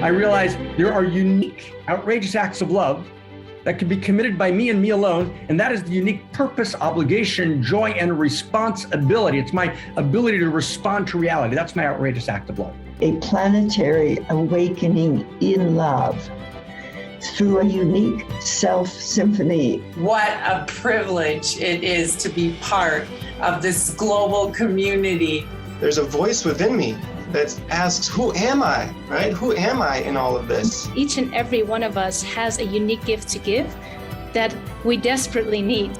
I realized there are unique, outrageous acts of love that can be committed by me and me alone, and that is the unique purpose, obligation, joy, and responsibility. It's my ability to respond to reality. That's my outrageous act of love. A planetary awakening in love through a unique self-symphony. What a privilege it is to be part of this global community. There's a voice within me that asks, who am I, right? Who am I in all of this? Each and every one of us has a unique gift to give that we desperately need.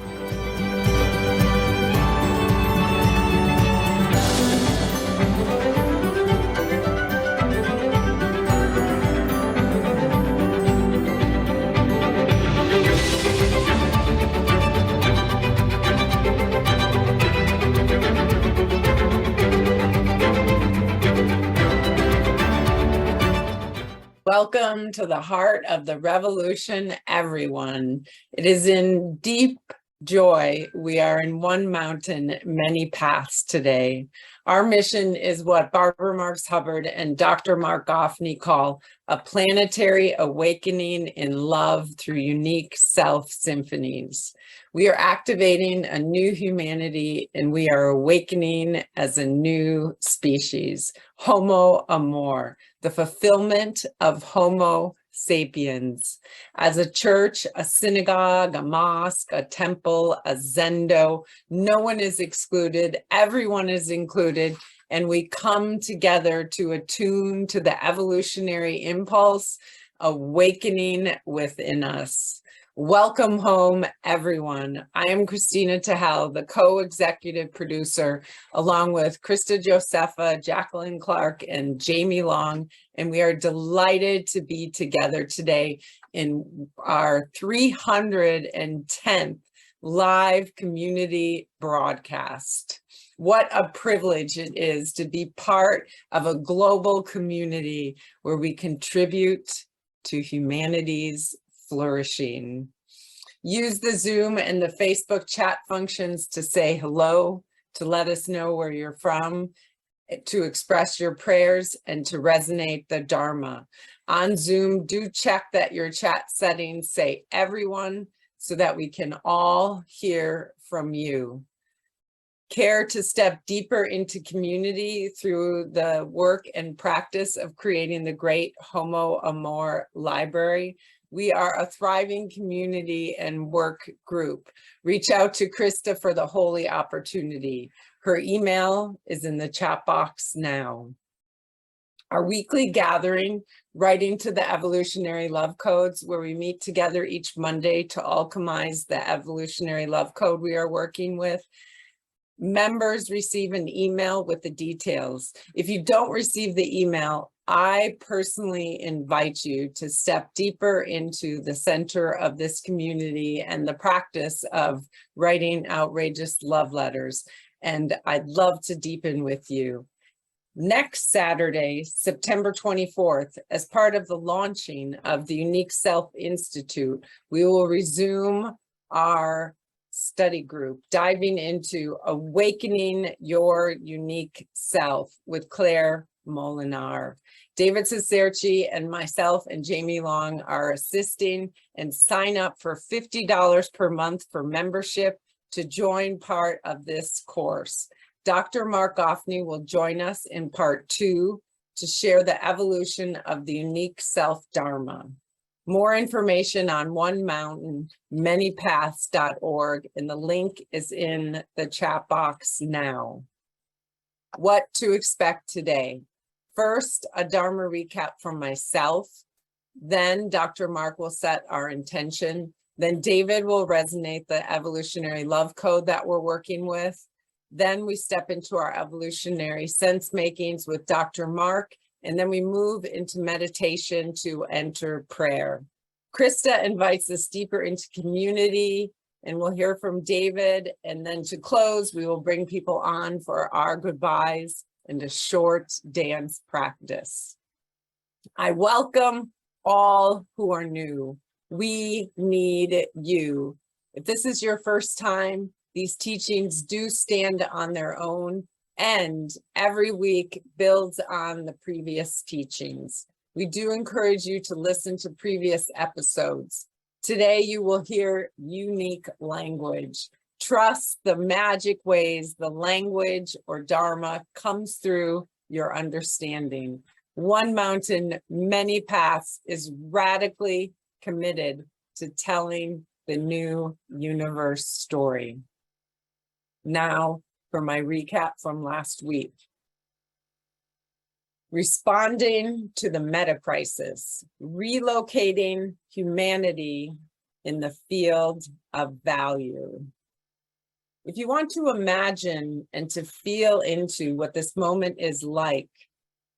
Welcome to the heart of the revolution, everyone. It is in deep joy we are in one mountain, many paths today. Our mission is what Barbara Marx Hubbard and Dr. Mark Goffney call a planetary awakening in love through unique self-symphonies. We are activating a new humanity and we are awakening as a new species, Homo Amor, the fulfillment of Homo sapiens. As a church, a synagogue, a mosque, a temple, a zendo, no one is excluded, everyone is included, and we come together to attune to the evolutionary impulse awakening within us. Welcome home, everyone. I am Christina Tahel, the co-executive producer, along with Krista Josepha, Jacqueline Clark, and Jamie Long, and we are delighted to be together today in our 310th live community broadcast. What a privilege it is to be part of a global community where we contribute to humanity's flourishing. Use the Zoom and the Facebook chat functions to say hello, to let us know where you're from, to express your prayers, and to resonate the Dharma. On Zoom, do check that your chat settings say everyone so that we can all hear from you. Care to step deeper into community through the work and practice of creating the great Homo Amor Library? We are a thriving community and work group. Reach out to Krista for the holy opportunity. Her email is in the chat box now. Our weekly gathering, Writing to the Evolutionary Love Codes, where we meet together each Monday to alchemize the evolutionary love code we are working with. Members receive an email with the details. If you don't receive the email, I personally invite you to step deeper into the center of this community and the practice of writing outrageous love letters. And I'd love to deepen with you. Next Saturday, September 24th, as part of the launching of the Unique Self Institute, we will resume our study group, diving into awakening your unique self with Claire Molinar. David Cicerci and myself and Jamie Long are assisting, and sign up for $50 per month for membership to join part of this course. Dr. Mark Goffney will join us in part 2 to share the evolution of the unique self-dharma. More information on One Mountain, manypaths.org, and the link is in the chat box now. What to expect today? First, a Dharma recap from myself. Then Dr. Mark will set our intention. Then David will resonate the evolutionary love code that we're working with. Then we step into our evolutionary sense makings with Dr. Mark, and then we move into meditation to enter prayer. Krista invites us deeper into community, and we'll hear from David. And then to close, we will bring people on for our goodbyes and a short dance practice. I welcome all who are new. We need you. If this is your first time, these teachings do stand on their own, and every week builds on the previous teachings. We do encourage you to listen to previous episodes. Today, you will hear unique language. Trust the magic ways the language or Dharma comes through your understanding. One Mountain, Many Paths is radically committed to telling the new universe story. Now for my recap from last week. Responding to the meta crisis, relocating humanity in the field of value. If you want to imagine and to feel into what this moment is like,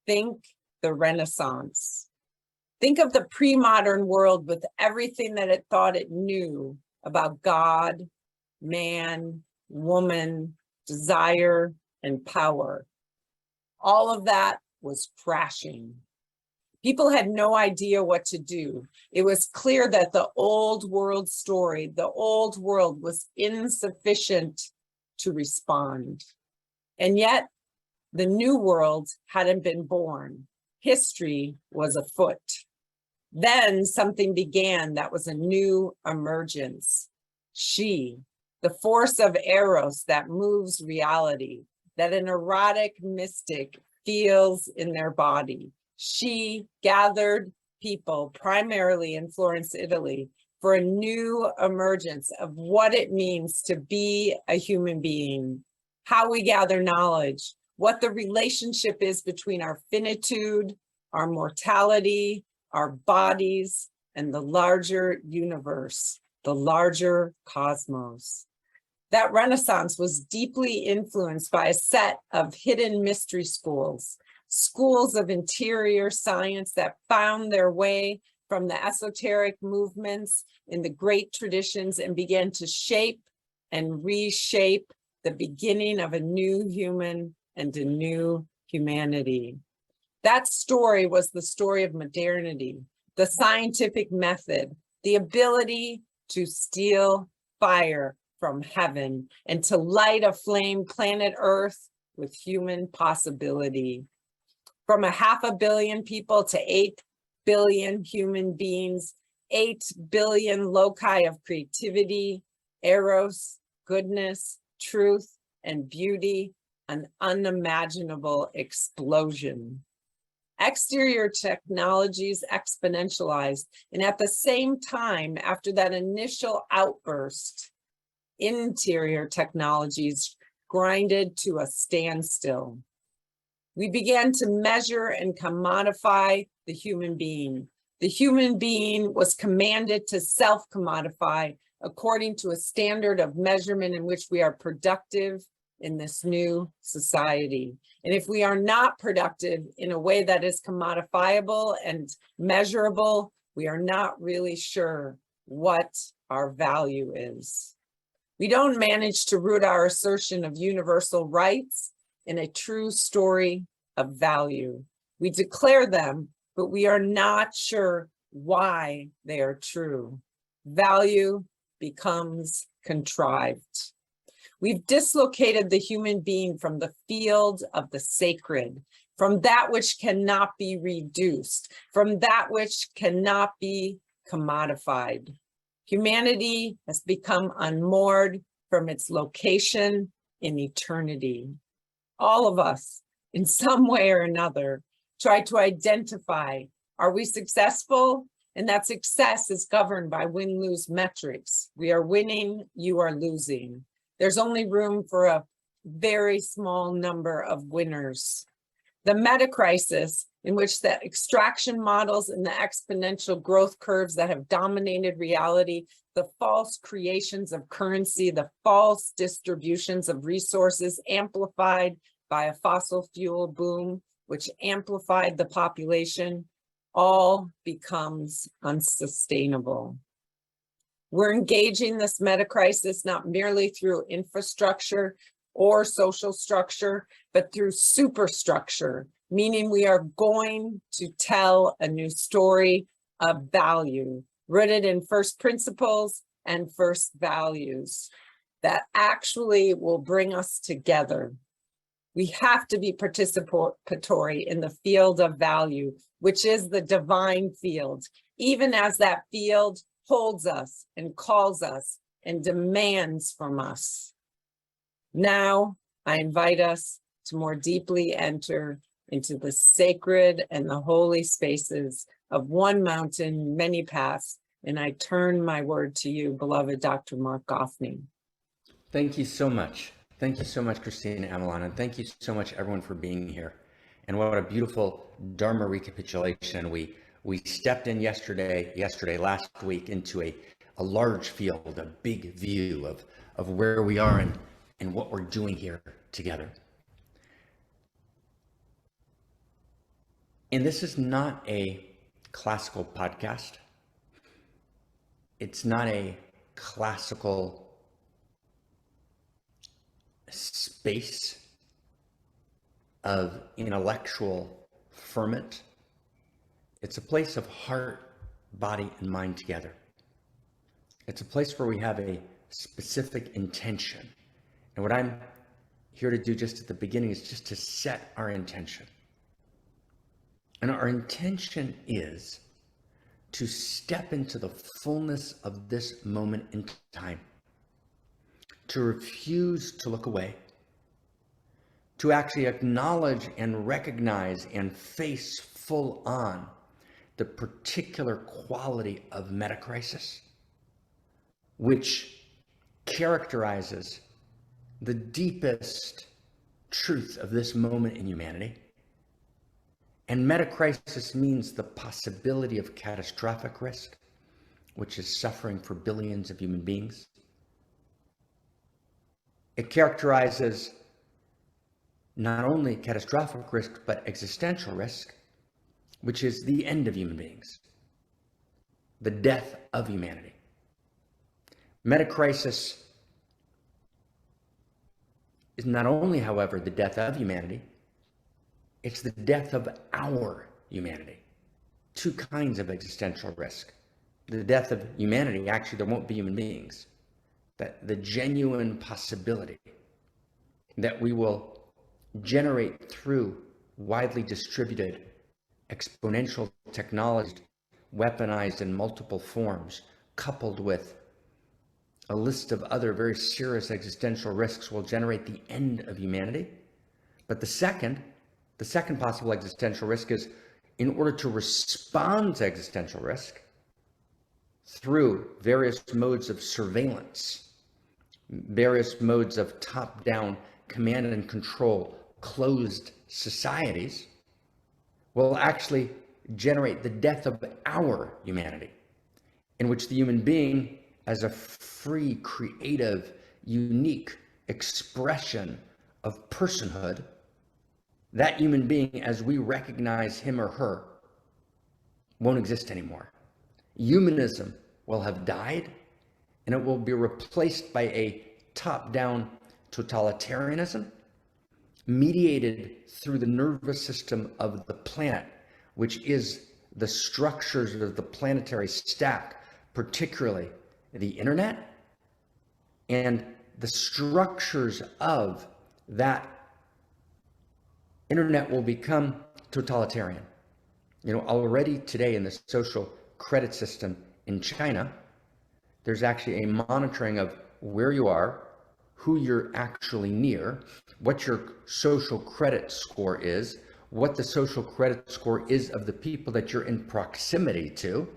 think the Renaissance. Think of the pre-modern world with everything that it thought it knew about God, man, woman, desire, and power. All of that was crashing. People had no idea what to do. It was clear that the old world story, the old world was insufficient to respond. And yet, the new world hadn't been born. History was afoot. Then something began that was a new emergence. She, the force of Eros that moves reality, that an erotic mystic feels in their body. She gathered people, primarily in Florence, Italy, for a new emergence of what it means to be a human being, how we gather knowledge, what the relationship is between our finitude, our mortality, our bodies, and the larger universe, the larger cosmos. That Renaissance was deeply influenced by a set of hidden mystery schools, schools of interior science that found their way from the esoteric movements in the great traditions and began to shape and reshape the beginning of a new human and a new humanity. That story was the story of modernity, the scientific method, the ability to steal fire from heaven and to light a flame planet Earth with human possibility. From 500 million people to 8 billion human beings, 8 billion loci of creativity, eros, goodness, truth, and beauty, an unimaginable explosion. Exterior technologies exponentialized, and at the same time, after that initial outburst, interior technologies grinded to a standstill. We began to measure and commodify the human being. The human being was commanded to self-commodify according to a standard of measurement in which we are productive in this new society. And if we are not productive in a way that is commodifiable and measurable, we are not really sure what our value is. We don't manage to root our assertion of universal rights in a true story of value. We declare them, but we are not sure why they are true. Value becomes contrived. We've dislocated the human being from the field of the sacred, from that which cannot be reduced, from that which cannot be commodified. Humanity has become unmoored from its location in eternity. All of us, in some way or another, try to identify, are we successful? And that success is governed by win-lose metrics. We are winning, you are losing. There's only room for a very small number of winners. The meta crisis, in which the extraction models and the exponential growth curves that have dominated reality, the false creations of currency, the false distributions of resources amplified by a fossil fuel boom, which amplified the population, all becomes unsustainable. We're engaging this meta crisis not merely through infrastructure or social structure, but through superstructure, meaning we are going to tell a new story of value, rooted in first principles and first values that actually will bring us together. We have to be participatory in the field of value, which is the divine field, even as that field holds us and calls us and demands from us. Now, I invite us to more deeply enter into the sacred and the holy spaces of one mountain, many paths, and I turn my word to you, beloved Dr. Mark Goffney. Thank you so much. Thank you so much, Christina Amelon, and thank you so much, everyone, for being here. And what a beautiful Dharma recapitulation. We stepped in last week, into a large field, a big view of where we are and what we're doing here together. And this is not a classical podcast. It's not a classical space of intellectual ferment. It's a place of heart, body, and mind together. It's a place where we have a specific intention. And what I'm here to do just at the beginning is just to set our intention. And our intention is to step into the fullness of this moment in time, to refuse to look away, to actually acknowledge and recognize and face full on the particular quality of metacrisis, which characterizes the deepest truth of this moment in humanity. And metacrisis means the possibility of catastrophic risk, which is suffering for billions of human beings. It characterizes not only catastrophic risk, but existential risk, which is the end of human beings, the death of humanity. Metacrisis is not only, however, the death of humanity, it's the death of our humanity. Two kinds of existential risk. The death of humanity, actually there won't be human beings. That the genuine possibility that we will generate through widely distributed exponential technology, weaponized in multiple forms, coupled with a list of other very serious existential risks, will generate the end of humanity. But the second possible existential risk is, in order to respond to existential risk through various modes of surveillance, various modes of top-down command and control, closed societies, will actually generate the death of our humanity, in which the human being, as a free, creative, unique expression of personhood, that human being, as we recognize him or her, won't exist anymore. Humanism will have died, and it will be replaced by a top-down totalitarianism mediated through the nervous system of the planet, which is the structures of the planetary stack, particularly the internet, and the structures of that internet will become totalitarian. Already today in the social credit system in China, there's actually a monitoring of where you are, who you're actually near, what your social credit score is, what the social credit score is of the people that you're in proximity to.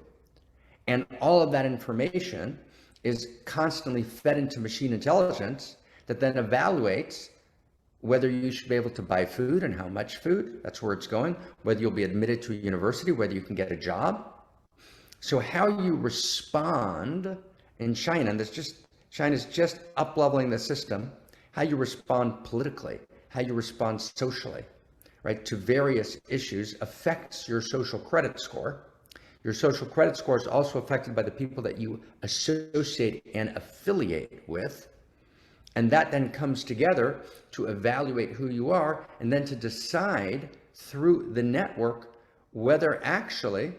And all of that information is constantly fed into machine intelligence that then evaluates whether you should be able to buy food and how much food, that's where it's going, whether you'll be admitted to a university, whether you can get a job. So how you respond in China, and China's just up-leveling the system, how you respond politically, how you respond socially, right, to various issues affects your social credit score. Your social credit score is also affected by the people that you associate and affiliate with. And that then comes together to evaluate who you are, and then to decide through the network whether actually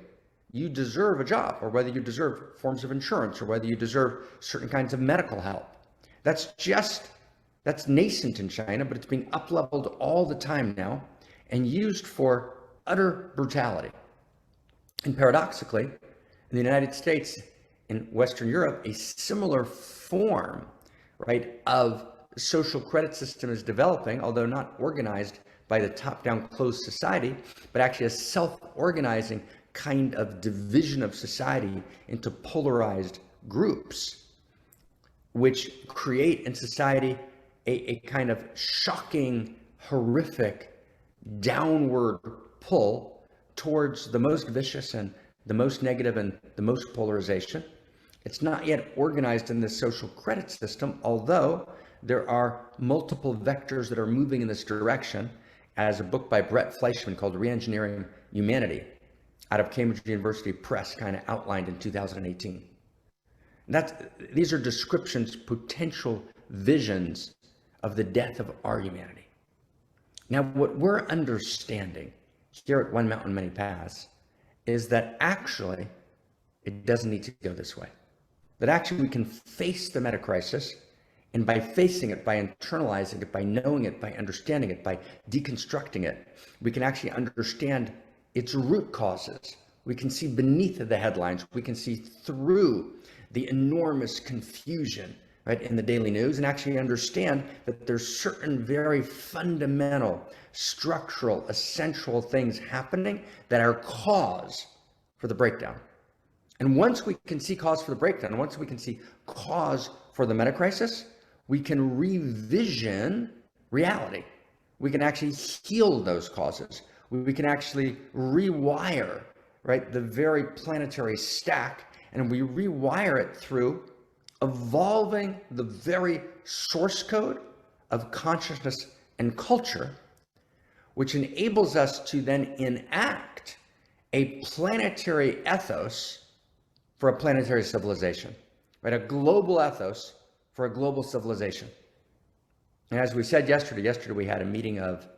you deserve a job, or whether you deserve forms of insurance, or whether you deserve certain kinds of medical help. That's nascent in China, but it's being up-leveled all the time now and used for utter brutality. And paradoxically, in the United States, in Western Europe, a similar form, right, of social credit system is developing, although not organized by the top-down closed society, but actually a self-organizing kind of division of society into polarized groups, which create in society a kind of shocking, horrific, downward pull towards the most vicious and the most negative and the most polarization. It's not yet organized in the social credit system, although there are multiple vectors that are moving in this direction, as a book by Brett Fleischman called Reengineering Humanity out of Cambridge University Press kind of outlined in 2018. These are descriptions, potential visions of the death of our humanity. Now, what we're understanding here at One Mountain, Many Paths is that actually it doesn't need to go this way. That actually we can face the meta crisis, and by facing it, by internalizing it, by knowing it, by understanding it, by deconstructing it, we can actually understand its root causes. We can see beneath the headlines. We can see through the enormous confusion, right, in the daily news, and actually understand that there's certain very fundamental, structural, essential things happening that are cause for the breakdown. And once we can see cause for the breakdown, once we can see cause for the meta crisis, we can revision reality. We can actually heal those causes. We can actually rewire, right, the very planetary stack, and we rewire it through evolving the very source code of consciousness and culture, which enables us to then enact a planetary ethos for a planetary civilization, right? A global ethos for a global civilization. And as we said yesterday we had a meeting of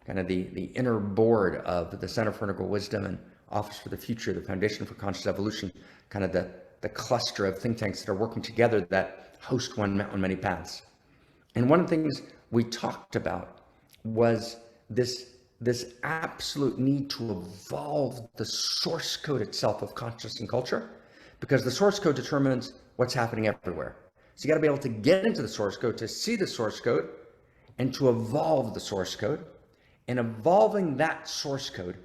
kind of the inner board of the Center for Integral Wisdom and Office for the Future, the Foundation for Conscious Evolution, kind of the cluster of think tanks that are working together that host One Mountain, Many Paths. And one of the things we talked about was this absolute need to evolve the source code itself of consciousness and culture, because the source code determines what's happening everywhere. So you got to be able to get into the source code, to see the source code, and to evolve the source code. And evolving that source code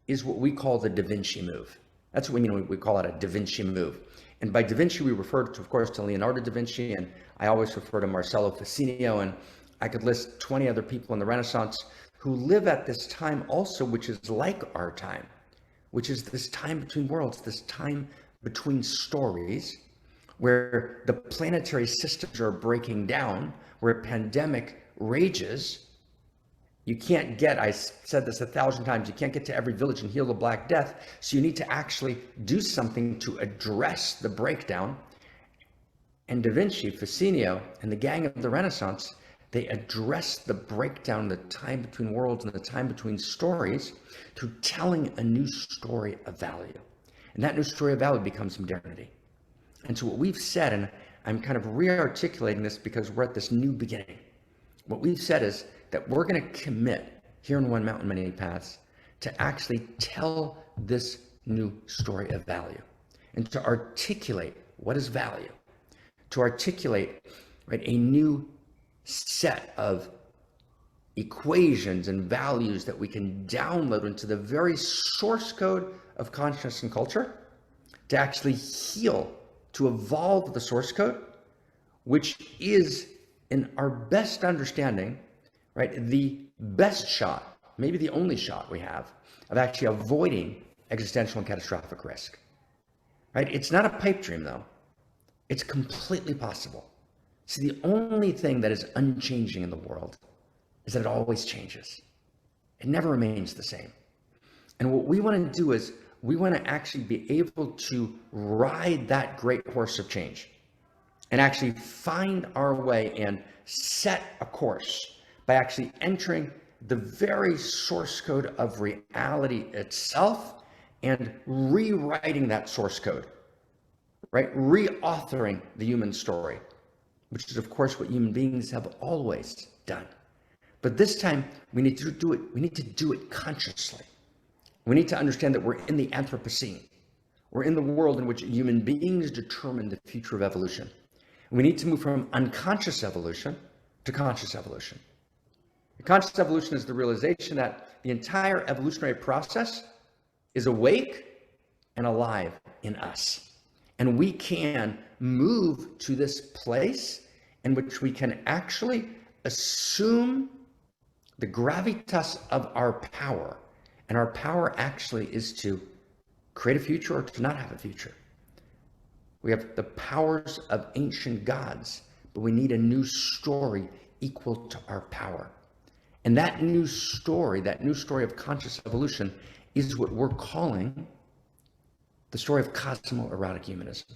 is what we call the Da Vinci move. That's what we mean. We call it a Da Vinci move. And by Da Vinci, we refer to, of course, to Leonardo da Vinci, and I always refer to Marcello Ficinio, and I could list 20 other people in the Renaissance who live at this time also, which is like our time, which is this time between worlds, this time between stories, where the planetary systems are breaking down, where a pandemic rages. You can't get, I said this 1,000 times, you can't get to every village and heal the Black Death. So you need to actually do something to address the breakdown. And Da Vinci, Ficinio, and the gang of the Renaissance, they addressed the breakdown, the time between worlds and the time between stories, through telling a new story of value. And that new story of value becomes modernity. And so what we've said, and I'm kind of re-articulating this because we're at this new beginning. What we've said is that we're going to commit here in One Mountain, Many Paths to actually tell this new story of value and to articulate what is value, to articulate, right, a new set of equations and values that we can download into the very source code of consciousness and culture, to actually heal, to evolve the source code, which is, in our best understanding, right, the best shot, maybe the only shot we have of actually avoiding existential and catastrophic risk, right? It's not a pipe dream, though. It's completely possible. So the only thing that is unchanging in the world is that it always changes. It never remains the same. And what we want to do is we want to actually be able to ride that great horse of change and actually find our way and set a course by actually entering the very source code of reality itself and rewriting that source code, right? Reauthoring the human story, which is of course what human beings have always done. But this time we need to do it. We need to do it consciously. We need to understand that we're in the Anthropocene. We're in the world in which human beings determine the future of evolution. We need to move from unconscious evolution to conscious evolution. Conscious evolution is the realization that the entire evolutionary process is awake and alive in us. And we can move to this place in which we can actually assume the gravitas of our power. And our power actually is to create a future or to not have a future. We have the powers of ancient gods, but we need a new story equal to our power. And that new story of conscious evolution is what we're calling the story of cosmoerotic humanism.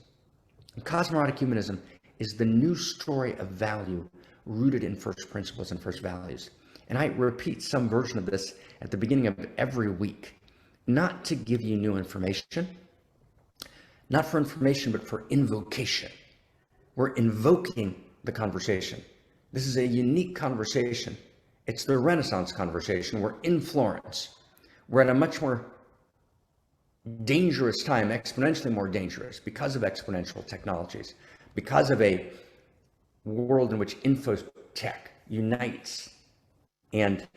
And cosmoerotic humanism is the new story of value rooted in first principles and first values. And I repeat some version of this at the beginning of every week, not to give you new information, not for information, but for invocation. We're invoking the conversation. This is a unique conversation. It's the Renaissance conversation. We're in Florence. We're at a much more dangerous time, exponentially more dangerous because of exponential technologies, because of a world in which infotech unites and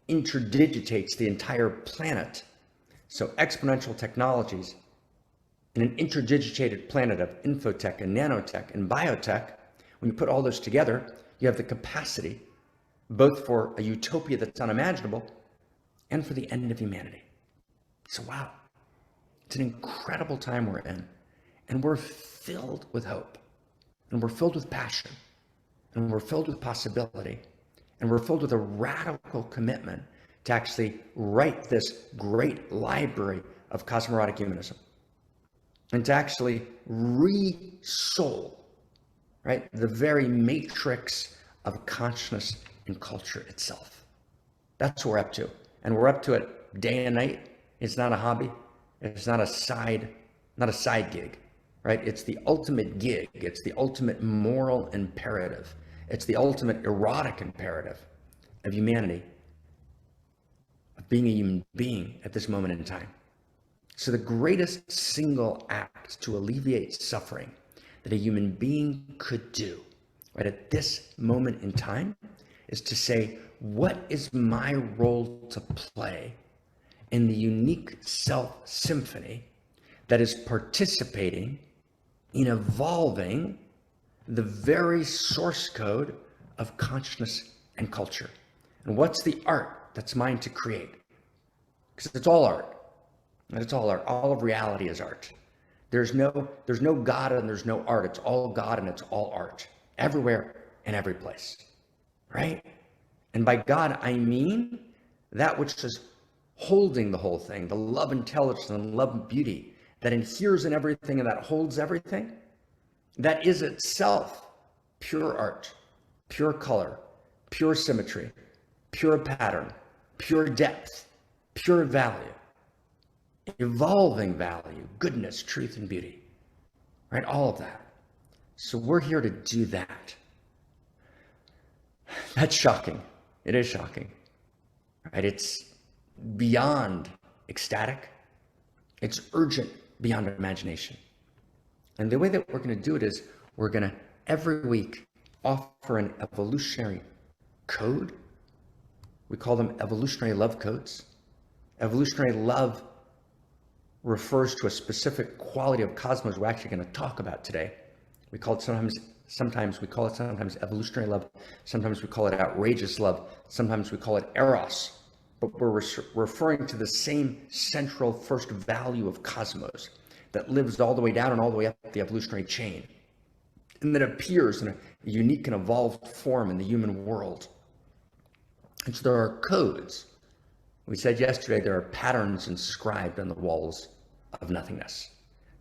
interdigitates the entire planet. So exponential technologies in an interdigitated planet of infotech and nanotech and biotech, when you put all those together, you have the capacity both for a utopia that's unimaginable and for the end of humanity. So wow, it's an incredible time we're in, and we're filled with hope, and we're filled with passion, and we're filled with possibility, and we're filled with a radical commitment to actually write this great library of cosmoerotic humanism, and to actually re-soul, right, the very matrix of consciousness and culture itself. That's what we're up to. And we're up to it day and night. It's not a hobby. It's not a side gig, right? It's the ultimate gig. It's the ultimate moral imperative. It's the ultimate erotic imperative of humanity, of being a human being at this moment in time. So the greatest single act to alleviate suffering that a human being could do, right, at this moment in time, is to say, what is my role to play in the unique self-symphony that is participating in evolving the very source code of consciousness and culture? And what's the art that's mine to create? Because it's all art. It's all art. All of reality is art. There's no God and there's no art. It's all God and it's all art. Everywhere and every place. Right? And by God, I mean that which is holding the whole thing, the love intelligence and love and beauty that adheres in everything and that holds everything, that is itself pure art, pure color, pure symmetry, pure pattern, pure depth, pure value, evolving value, goodness, truth, and beauty, right? All of that. So we're here to do that. That's shocking. It is shocking, right? It's beyond ecstatic. It's urgent beyond imagination. And the way that we're going to do it is we're going to every week offer an evolutionary code. We call them evolutionary love codes. Evolutionary love refers to a specific quality of cosmos we're actually going to talk about today. We call it sometimes we call it evolutionary love. Sometimes we call it outrageous love. Sometimes we call it eros. But we're referring to the same central first value of cosmos that lives all the way down and all the way up the evolutionary chain, and that appears in a unique and evolved form in the human world. And so there are codes. We said yesterday there are patterns inscribed on the walls of nothingness.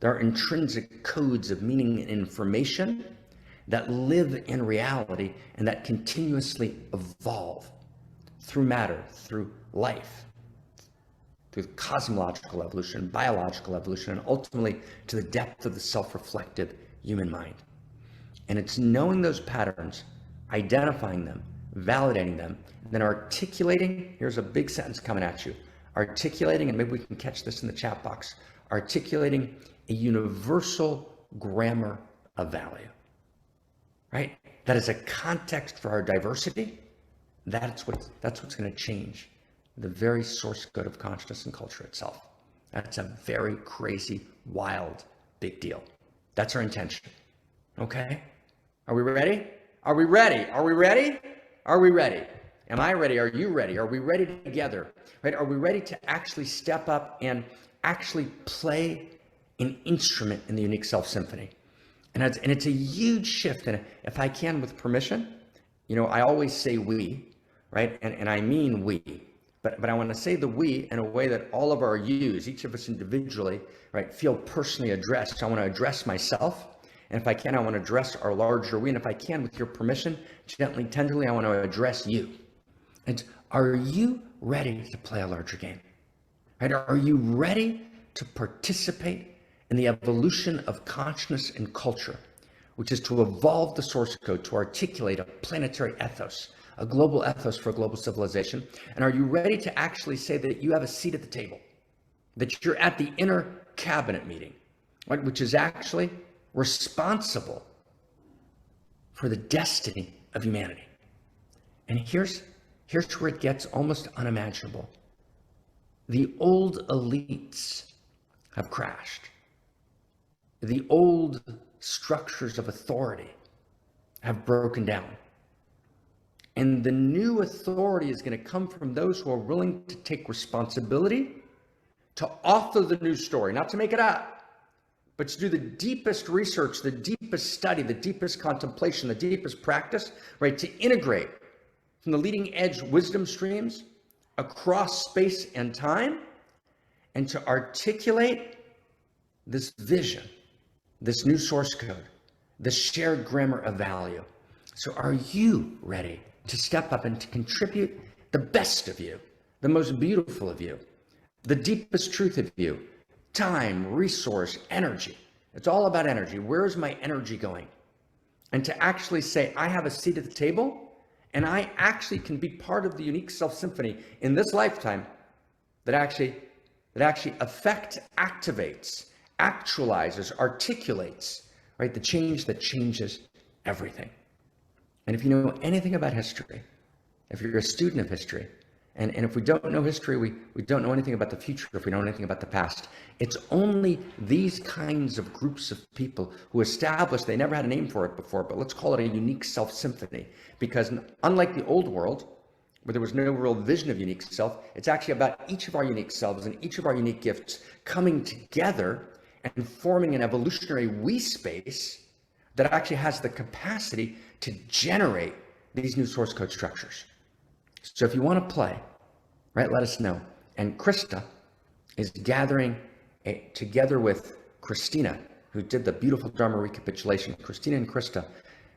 There are intrinsic codes of meaning and information that live in reality and that continuously evolve through matter, through life, through cosmological evolution, biological evolution, and ultimately to the depth of the self-reflective human mind. And it's knowing those patterns, identifying them, validating them, and then articulating, here's a big sentence coming at you, articulating, and maybe we can catch this in the chat box, articulating a universal grammar of value, right? That is a context for our diversity. That's what's going to change the very source code of consciousness and culture itself. That's a very crazy, wild, big deal. That's our intention. Okay? Are we ready? Are we ready? Are we ready? Are we ready? Am I ready? Are you ready? Are we ready together? Right? Are we ready to actually step up and actually play an instrument in the unique self symphony? And it's a huge shift. And if I can, with permission, I always say we, right? And I mean we. But I want to say the we in a way that all of our yous, each of us individually, right, feel personally addressed. So I want to address myself. And if I can, I want to address our larger we. And if I can, with your permission, gently, tenderly, I want to address you. And are you ready to play a larger game? Right? Are you ready to participate in the evolution of consciousness and culture, which is to evolve the source code to articulate a planetary ethos, a global ethos for global civilization? And are you ready to actually say that you have a seat at the table, that you're at the inner cabinet meeting, right, which is actually responsible for the destiny of humanity? And here's where it gets almost unimaginable. The old elites have crashed. The old structures of authority have broken down. And the new authority is going to come from those who are willing to take responsibility, to author the new story, not to make it up, but to do the deepest research, the deepest study, the deepest contemplation, the deepest practice, right? To integrate from the leading edge wisdom streams across space and time, and to articulate this vision, this new source code, the shared grammar of value. So are you ready to step up and to contribute the best of you, the most beautiful of you, the deepest truth of you, time, resource, energy? It's all about energy. Where is my energy going? And to actually say, I have a seat at the table, and I actually can be part of the unique self symphony in this lifetime that actually activates, actualizes, articulates, right, the change that changes everything. And if you know anything about history, if you're a student of history, and if we don't know history, we don't know anything about the future. If we don't know anything about the past, it's only these kinds of groups of people who established, they never had a name for it before, but let's call it a unique self symphony. Because unlike the old world, where there was no real vision of unique self, it's actually about each of our unique selves and each of our unique gifts coming together and forming an evolutionary we space that actually has the capacity to generate these new source code structures. So if you want to play, right, let us know. And Krista is gathering together with Christina, who did the beautiful Dharma recapitulation. Christina and Krista,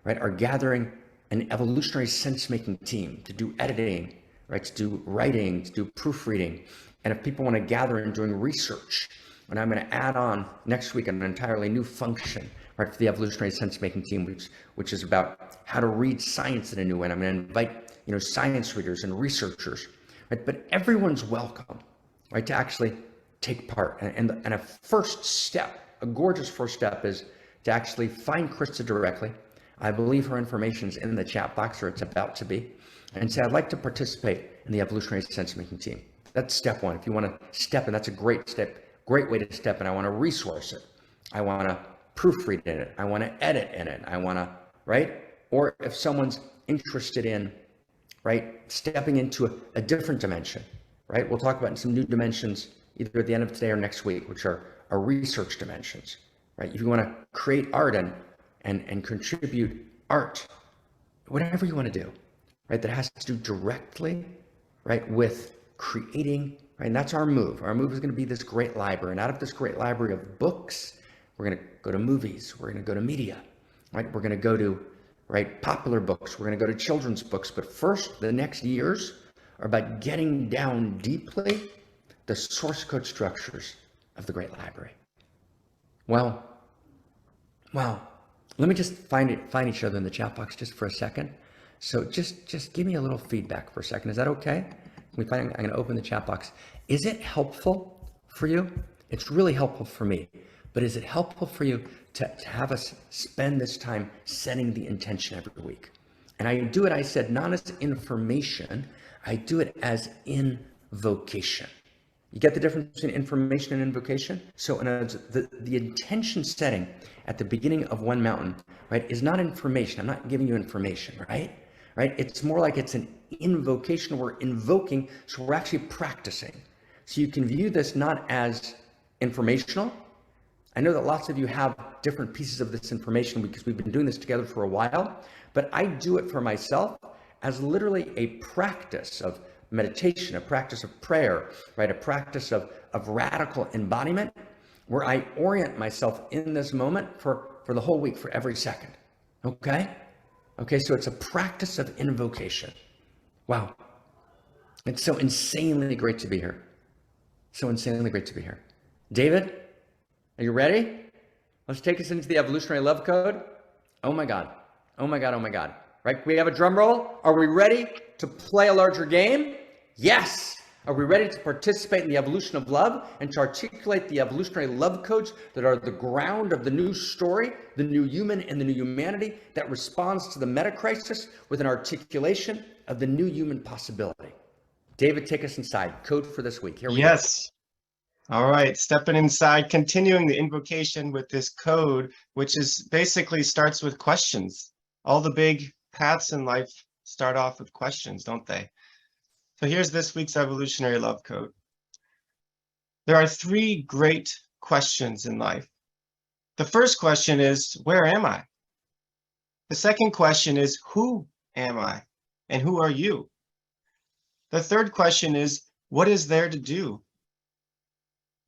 right, are gathering an evolutionary sense-making team to do editing, right, to do writing, to do proofreading. And if people want to gather in doing research, and I'm going to add on next week an entirely new function, right, for the evolutionary sense-making team, which is about how to read science in a new way. And I'm going to invite science readers and researchers, right? But everyone's welcome, right, to actually take part. And a first step, a gorgeous first step, is to actually find Krista directly. I believe her information is in the chat box, or it's about to be, and say, I'd like to participate in the evolutionary sense-making team. That's step one. If you want to step in, that's a great step, great way to step in. I want to resource it. I want to proofread in it. I want to edit in it. I want to, right? Or if someone's interested in, right, stepping into a different dimension, right? We'll talk about some new dimensions either at the end of today or next week, which are research dimensions, right? If you want to create art and contribute art, whatever you want to do, right, that has to do directly, right, with creating, right? And that's our move. Our move is going to be this great library. And out of this great library of books, we're going to go to movies. We're going to go to media, right? We're going to go to, right, popular books. We're going to go to children's books. But first, the next years are about getting down deeply, the source code structures of the Great Library. Well, let me just find each other in the chat box just for a second. So just give me a little feedback for a second. Is that okay? I'm going to open the chat box. Is it helpful for you? It's really helpful for me. But is it helpful for you to have us spend this time setting the intention every week? And I do it, I said, not as information. I do it as invocation. You get the difference between information and invocation? So in other words, the intention setting at the beginning of one mountain, right, is not information. I'm not giving you information, right? It's more like it's an invocation. We're invoking, so we're actually practicing. So you can view this not as informational. I know that lots of you have different pieces of this information because we've been doing this together for a while, but I do it for myself as literally a practice of meditation, a practice of prayer, right? A practice of radical embodiment where I orient myself in this moment for the whole week, for every second. Okay, so it's a practice of invocation. Wow. It's so insanely great to be here. So insanely great to be here. David, are you ready? Let's take us into the evolutionary love code. Oh my God. Right? We have a drum roll. Are we ready to play a larger game? Yes. Are we ready to participate in the evolution of love and to articulate the evolutionary love codes that are the ground of the new story, the new human and the new humanity that responds to the meta crisis with an articulation of the new human possibility? David, take us inside. Code for this week. Here we go. Yes. All right, stepping inside, continuing the invocation with this code, which is basically starts with questions. All the big paths in life start off with questions, don't they? So here's this week's evolutionary love code. There are 3 great questions in life. The first question is, where am I? The second question is, who am I? And who are you? The third question is, what is there to do?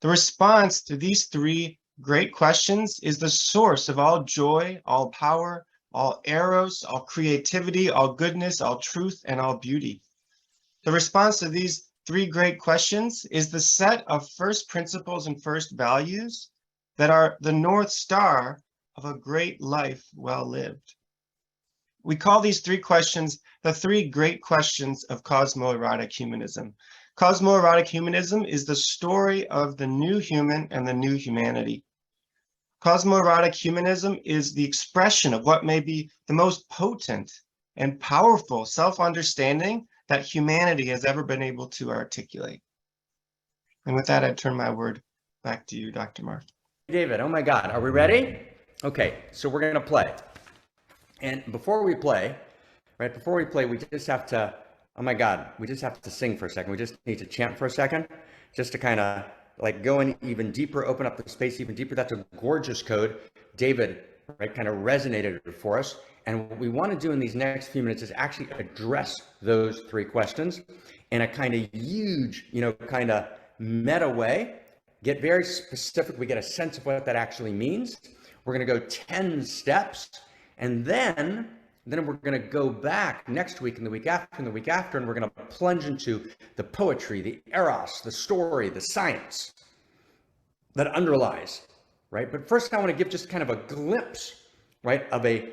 The response to these 3 great questions is the source of all joy, all power, all eros, all creativity, all goodness, all truth, and all beauty. The response to these 3 great questions is the set of first principles and first values that are the North Star of a great life well lived. We call these 3 questions the 3 great questions of cosmoerotic humanism. Cosmoerotic humanism is the story of the new human and the new humanity. Cosmoerotic humanism is the expression of what may be the most potent and powerful self-understanding that humanity has ever been able to articulate. And with that, I turn my word back to you, Dr. Mark. David, oh my God, are we ready? Okay, so we're gonna play. And before we play, we just have to, oh my God, we just have to sing for a second. We just need to chant for a second, just to kind of like go in even deeper, open up the space even deeper. That's a gorgeous code. David, right, kind of resonated for us. And what we want to do in these next few minutes is actually address those 3 questions in a kind of huge, kind of meta way, get very specific. We get a sense of what that actually means. We're going to go 10 steps, and then we're going to go back next week and the week after and the week after, and we're going to plunge into the poetry, the eros, the story, the science that underlies, right? But first I want to give just kind of a glimpse, right, of a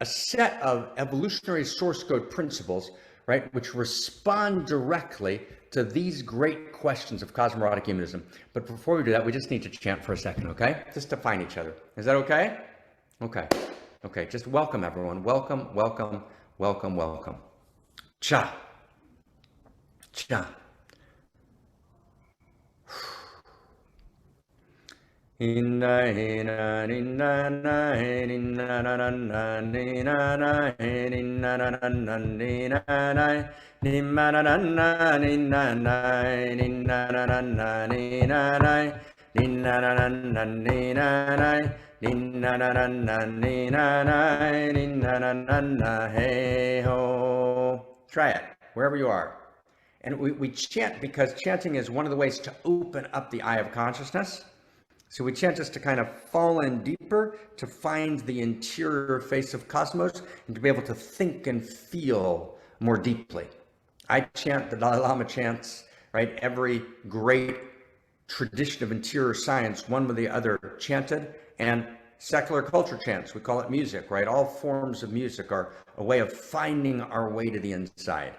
set of evolutionary source code principles, right, which respond directly to these great questions of cosmoerotic humanism. But before we do that, we just need to chant for a second, okay? Just to find each other. Is that okay? Okay, just welcome everyone. Welcome. Cha. Inna inna inna na inna na na na inna na inna na na na inna na nimma na na na inna na inna na na na inna na inna na na na inna na inna na na na inna na inna na na na hey ho. Try it wherever you are. And we chant because chanting is one of the ways to open up the eye of consciousness. So we chant just to kind of fall in deeper, to find the interior face of cosmos, and to be able to think and feel more deeply. I chant, the Dalai Lama chants, right? Every great tradition of interior science, one with the other, chanted, and secular culture chants, we call it music, right? All forms of music are a way of finding our way to the inside.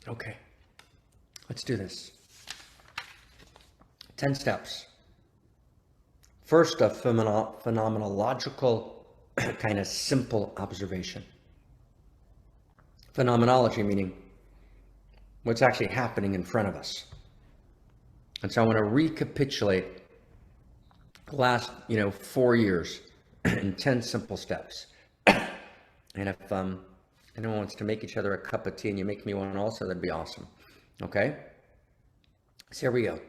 Okay, let's do this. 10 steps. First, a phenomenological kind of simple observation. Phenomenology meaning what's actually happening in front of us. And so I want to recapitulate the last, 4 years in 10 simple steps. And if anyone wants to make each other a cup of tea and you make me one also, that'd be awesome. Okay? So here we go.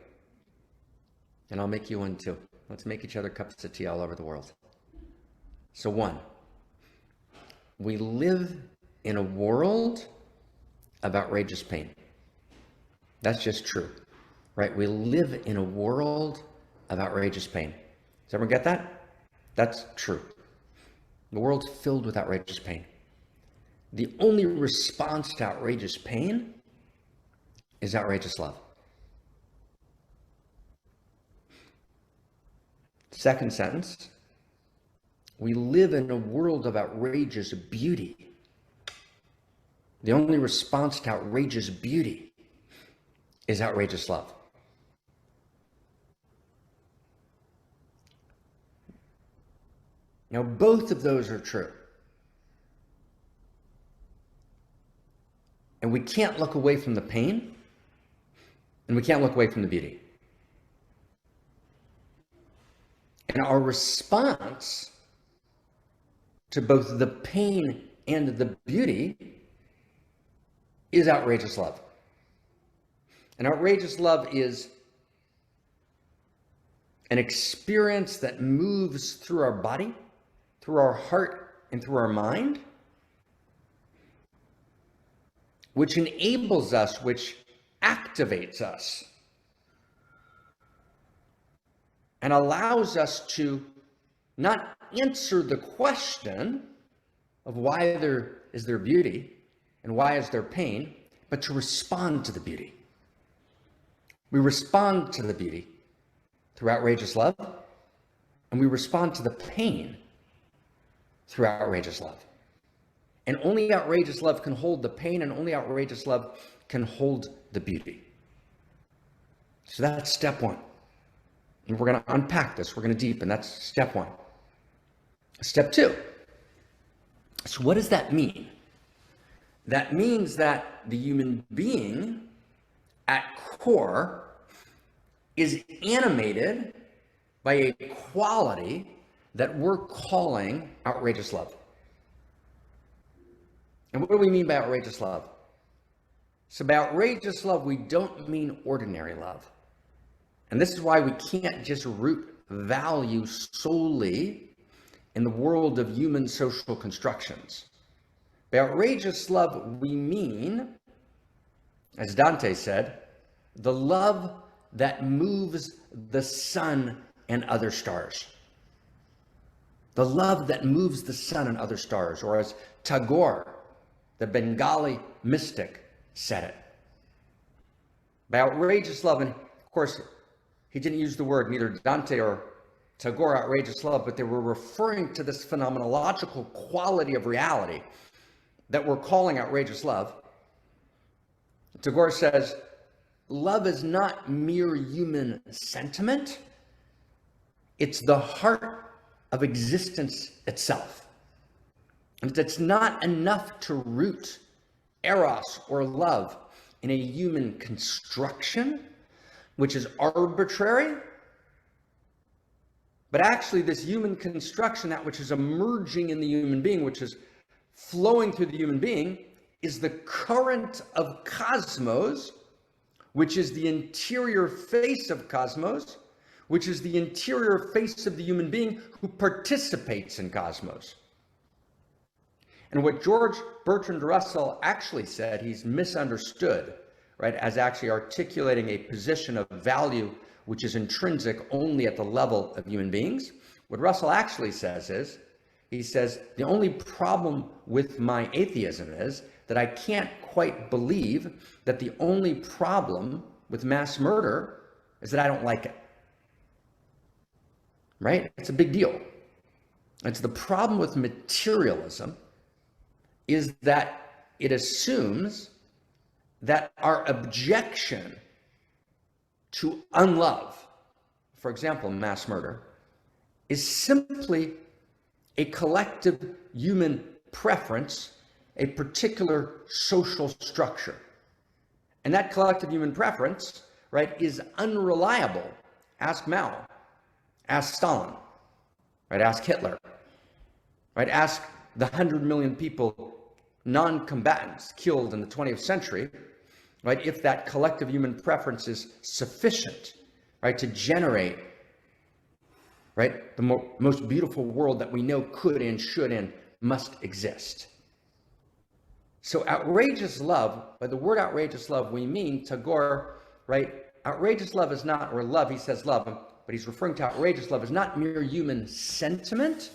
And I'll make you one too. Let's make each other cups of tea all over the world. So 1, we live in a world of outrageous pain. That's just true, right? We live in a world of outrageous pain. Does everyone get that? That's true. The world's filled with outrageous pain. The only response to outrageous pain is outrageous love. Second sentence, we live in a world of outrageous beauty. The only response to outrageous beauty is outrageous love. Now, both of those are true. And we can't look away from the pain, and we can't look away from the beauty. And our response to both the pain and the beauty is outrageous love. And outrageous love is an experience that moves through our body, through our heart, and through our mind, which enables us, which activates us, and allows us to not answer the question of why there is there beauty and why is there pain, but to respond to the beauty. We respond to the beauty through outrageous love, and we respond to the pain through outrageous love. And only outrageous love can hold the pain, and only outrageous love can hold the beauty. So that's step 1. And we're going to unpack this. We're going to deepen. That's step 1. Step 2. So what does that mean? That means that the human being at core is animated by a quality that we're calling outrageous love. And what do we mean by outrageous love? So by outrageous love, we don't mean ordinary love. And this is why we can't just root value solely in the world of human social constructions. By outrageous love, we mean, as Dante said, the love that moves the sun and other stars. The love that moves the sun and other stars, or as Tagore, the Bengali mystic, said it. By outrageous love, and of course, he didn't use the word, neither Dante or Tagore, outrageous love, but they were referring to this phenomenological quality of reality that we're calling outrageous love. Tagore says, love is not mere human sentiment. It's the heart of existence itself. And it's not enough to root eros or love in a human construction, which is arbitrary. But actually, this human construction, that which is emerging in the human being, which is flowing through the human being, is the current of cosmos, which is the interior face of cosmos, which is the interior face of the human being who participates in cosmos. And what George Bertrand Russell actually said, he's misunderstood, right, as actually articulating a position of value which is intrinsic only at the level of human beings. What Russell actually says is, he says, the only problem with my atheism is that I can't quite believe that the only problem with mass murder is that I don't like it. Right? It's a big deal. It's the problem with materialism is that it assumes that our objection to unlove, for example, mass murder, is simply a collective human preference, a particular social structure. And that collective human preference, right, is unreliable. Ask Mao, ask Stalin, right, ask Hitler, right, ask the 100 million people, non-combatants killed in the 20th century, right, if that collective human preference is sufficient, right, to generate, right, the most beautiful world that we know could and should and must exist. So outrageous love, by the word outrageous love, we mean Tagore, right, outrageous love is not, or love, he says love, but he's referring to outrageous love, is not mere human sentiment,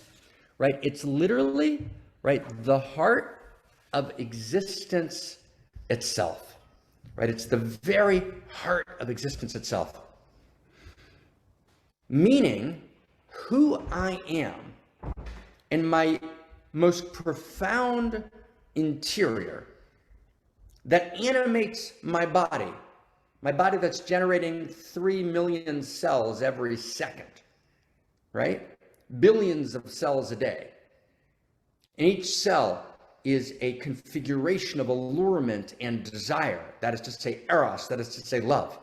right, it's literally, right, the heart of existence itself, right, it's the very heart of existence itself. Meaning, who I am in my most profound interior that animates my body that's generating 3 million cells every second, right? Billions of cells a day. And each cell is a configuration of allurement and desire. That is to say eros, that is to say love.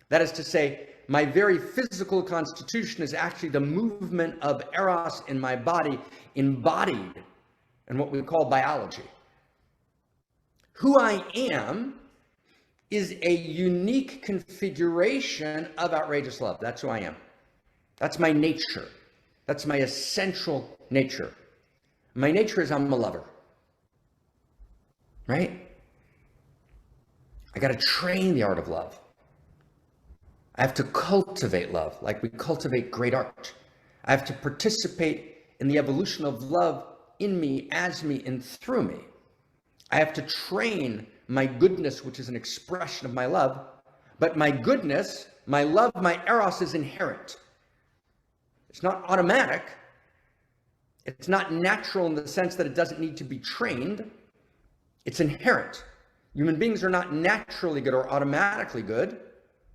That is to say, my very physical constitution is actually the movement of eros in my body embodied in what we call biology. Who I am is a unique configuration of outrageous love. That's who I am. That's my nature. That's my essential nature. My nature is I'm a lover. Right? I got to train the art of love. I have to cultivate love like we cultivate great art. I have to participate in the evolution of love in me, as me, and through me. I have to train my goodness, which is an expression of my love, but my goodness, my love, my eros is inherent. It's not automatic. It's not natural in the sense that it doesn't need to be trained. It's inherent. Human beings are not naturally good or automatically good.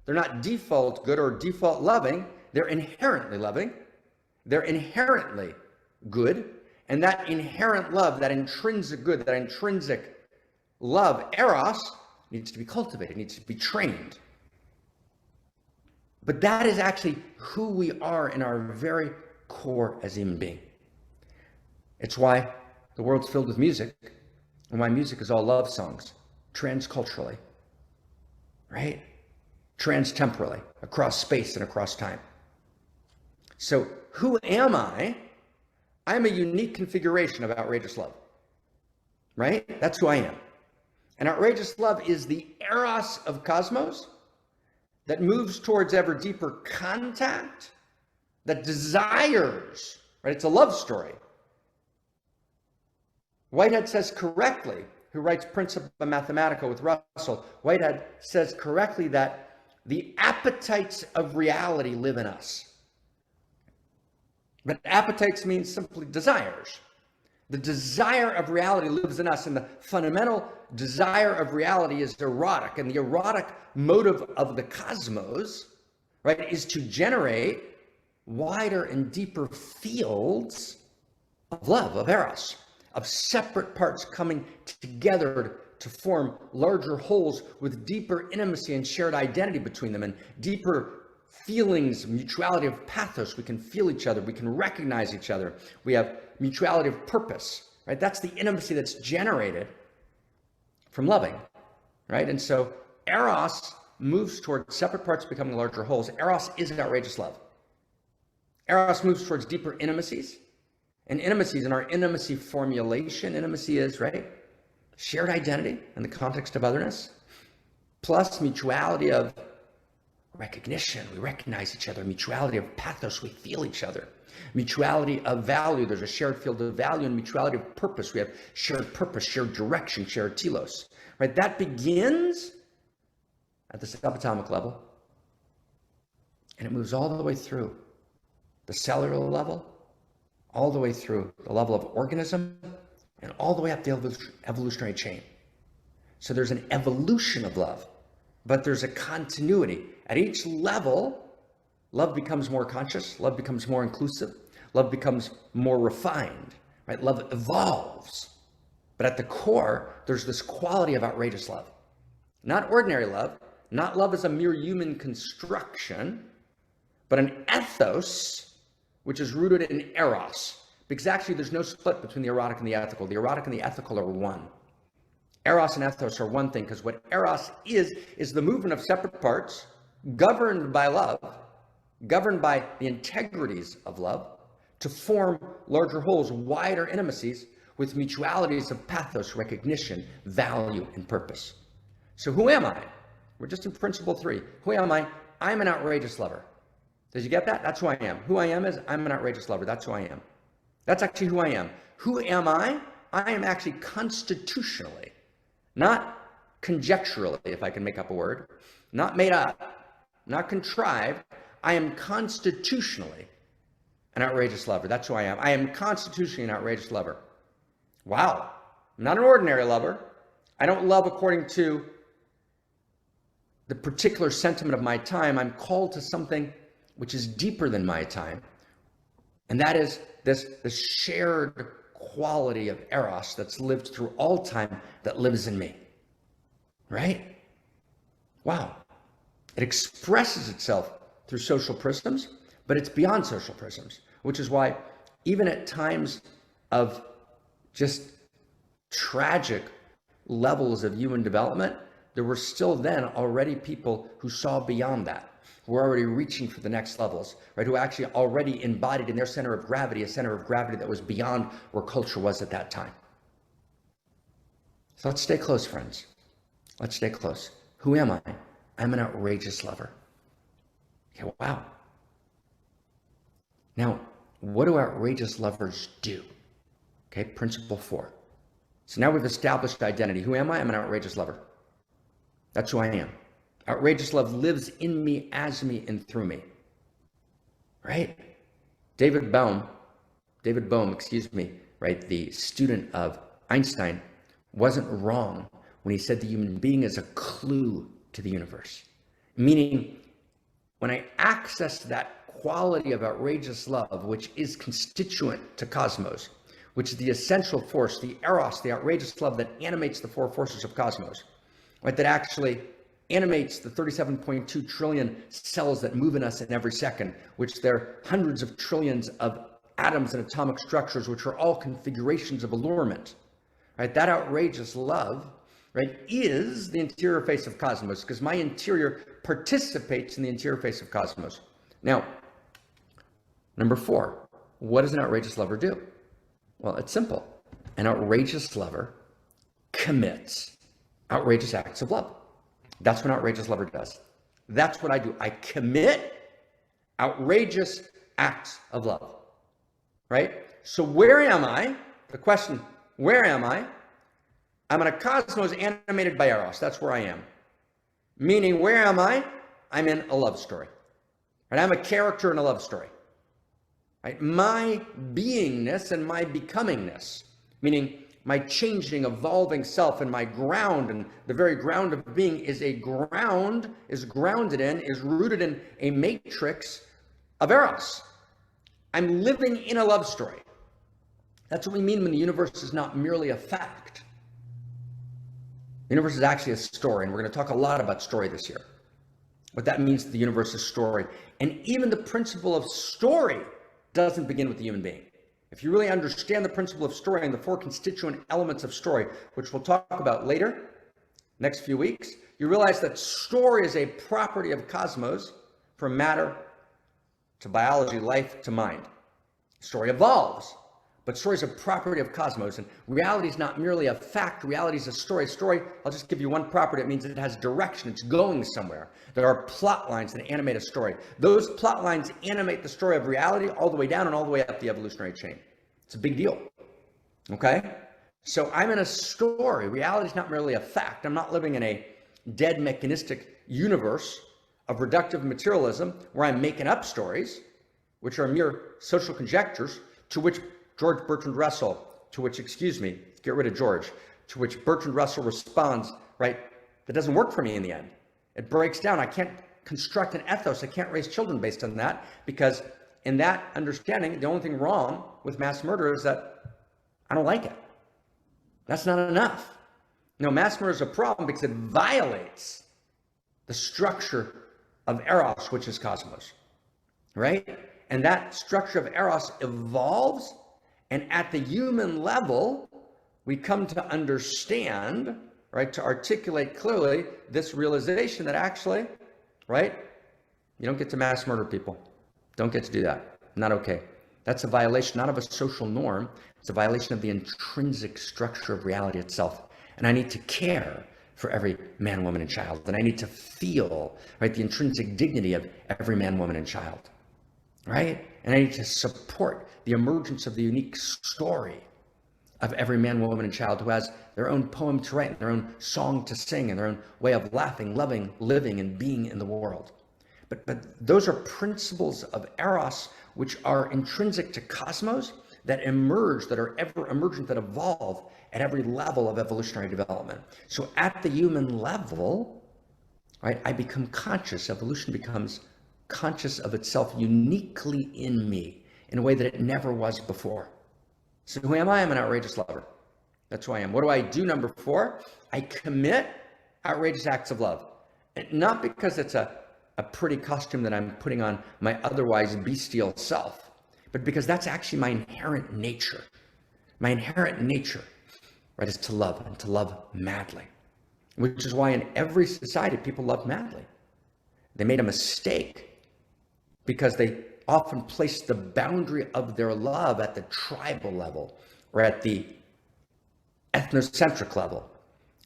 They're not default good or default loving. They're inherently loving. They're inherently good. And that inherent love, that intrinsic good, that intrinsic love, eros, needs to be cultivated, needs to be trained. But that is actually who we are in our very core as a human being. It's why the world's filled with music, and why music is all love songs, transculturally, right? Transtemporally, across space and across time. So who am I? I'm a unique configuration of outrageous love, right? That's who I am. And outrageous love is the eros of cosmos, that moves towards ever deeper contact, that desires, right? It's a love story. Whitehead says correctly, who writes Principia Mathematica with Russell, Whitehead says correctly that the appetites of reality live in us. But appetites means simply desires. The desire of reality lives in us, and the fundamental desire of reality is erotic. And the erotic motive of the cosmos, right, is to generate wider and deeper fields of love, of eros, of separate parts coming together to form larger wholes with deeper intimacy and shared identity between them, and deeper feelings, mutuality of pathos. We can feel each other. We can recognize each other. We have mutuality of purpose, right? That's the intimacy that's generated from loving, right? And so eros moves towards separate parts becoming larger wholes. Eros is an outrageous love. Eros moves towards deeper intimacies. And intimacies, in our intimacy formulation, intimacy is, right, shared identity in the context of otherness, plus mutuality of recognition. We recognize each other. Mutuality of pathos. We feel each other. Mutuality of value. There's a shared field of value, and mutuality of purpose. We have shared purpose, shared direction, shared telos, right? That begins at the subatomic level, and it moves all the way through the cellular level, all the way through the level of organism, and all the way up the evolutionary chain. So there's an evolution of love, but there's a continuity. At each level, love becomes more conscious, love becomes more inclusive, love becomes more refined, right? Love evolves. But at the core, there's this quality of outrageous love. Not ordinary love, not love as a mere human construction, but an ethos which is rooted in eros. Because actually there's no split between the erotic and the ethical. The erotic and the ethical are one. Eros and ethos are one thing, because what eros is the movement of separate parts governed by love, governed by the integrities of love, to form larger wholes, wider intimacies with mutualities of pathos, recognition, value, and purpose. So who am I? We're just in principle 3. Who am I? I'm an outrageous lover. Did you get that? That's who I am. Who I am is I'm an outrageous lover. That's who I am. That's actually who I am. Who am I? I am actually constitutionally, not conjecturally, if I can make up a word, not made up, not contrived. I am constitutionally an outrageous lover. That's who I am. I am constitutionally an outrageous lover. Wow. I'm not an ordinary lover. I don't love according to the particular sentiment of my time. I'm called to something which is deeper than my time. And that is this shared quality of eros that's lived through all time, that lives in me. Right? Wow. It expresses itself through social prisms, but it's beyond social prisms, which is why even at times of just tragic levels of human development, there were still then already people who saw beyond that, who were already reaching for the next levels, right? Who actually already embodied in their center of gravity, a center of gravity that was beyond where culture was at that time. So let's stay close, friends. Let's stay close. Who am I? I'm an outrageous lover. Okay, wow. Now, what do outrageous lovers do? Okay, principle 4. So now we've established identity. Who am I? I'm an outrageous lover. That's who I am. Outrageous love lives in me, as me, and through me. Right? David Bohm, right, the student of Einstein, wasn't wrong when he said the human being is a clue to the universe. Meaning, when I access that quality of outrageous love, which is constituent to cosmos, which is the essential force, the eros, the outrageous love that animates the 4 forces of cosmos, right, that actually animates the 37.2 trillion cells that move in us in every second, which they're hundreds of trillions of atoms and atomic structures, which are all configurations of allurement, right? That outrageous love, right, is the interior face of cosmos, because my interior participates in the interior face of cosmos. Now, number 4, what does an outrageous lover do? Well, it's simple. An outrageous lover commits outrageous acts of love. That's what an outrageous lover does. That's what I do. I commit outrageous acts of love, right? So where am I? The question, where am I? I'm in a cosmos animated by Eros. That's where I am. Meaning, where am I? I'm in a love story. Right? I'm a character in a love story. Right? My beingness and my becomingness, meaning my changing, evolving self and my ground, and the very ground of being is rooted in a matrix of Eros. I'm living in a love story. That's what we mean when the universe is not merely a fact. The universe is actually a story, and we're going to talk a lot about story this year. What that means to the universe is story. And even the principle of story doesn't begin with the human being. If you really understand the principle of story and the four constituent elements of story, which we'll talk about later, next few weeks, you realize that story is a property of cosmos, from matter to biology, life to mind. Story evolves, but story is a property of cosmos, and reality is not merely a fact. Reality is a story. Story, I'll just give you one property. It means it has direction. It's going somewhere. There are plot lines that animate a story. Those plot lines animate the story of reality all the way down and all the way up the evolutionary chain. It's a big deal, okay? So I'm in a story. Reality is not merely a fact. I'm not living in a dead mechanistic universe of reductive materialism where I'm making up stories, which are mere social conjectures, to which Bertrand Russell, to which Bertrand Russell responds, right? That doesn't work for me in the end. It breaks down. I can't construct an ethos. I can't raise children based on that, because in that understanding, the only thing wrong with mass murder is that I don't like it. That's not enough. No, mass murder is a problem because it violates the structure of Eros, which is cosmos, right? And that structure of Eros evolves, and at the human level, we come to understand, right, to articulate clearly this realization that actually, right, you don't get to mass murder people. Don't get to do that. Not okay. That's a violation, not of a social norm. It's a violation of the intrinsic structure of reality itself. And I need to care for every man, woman, and child. And I need to feel, right, the intrinsic dignity of every man, woman, and child, right? And I need to support the emergence of the unique story of every man, woman, and child who has their own poem to write, and their own song to sing, and their own way of laughing, loving, living, and being in the world. But those are principles of Eros which are intrinsic to cosmos, that emerge, that are ever emergent, that evolve at every level of evolutionary development. So at the human level, right, I become conscious. Evolution becomes conscious of itself uniquely in me in a way that it never was before. So who am I? I'm an outrageous lover. That's who I am. What do I do? Number 4, I commit outrageous acts of love. And not because it's a pretty costume that I'm putting on my otherwise bestial self, but because that's actually my inherent nature. My inherent nature, right, is to love, and to love madly, which is why in every society people love madly. They made a mistake because they often placed the boundary of their love at the tribal level or at the ethnocentric level,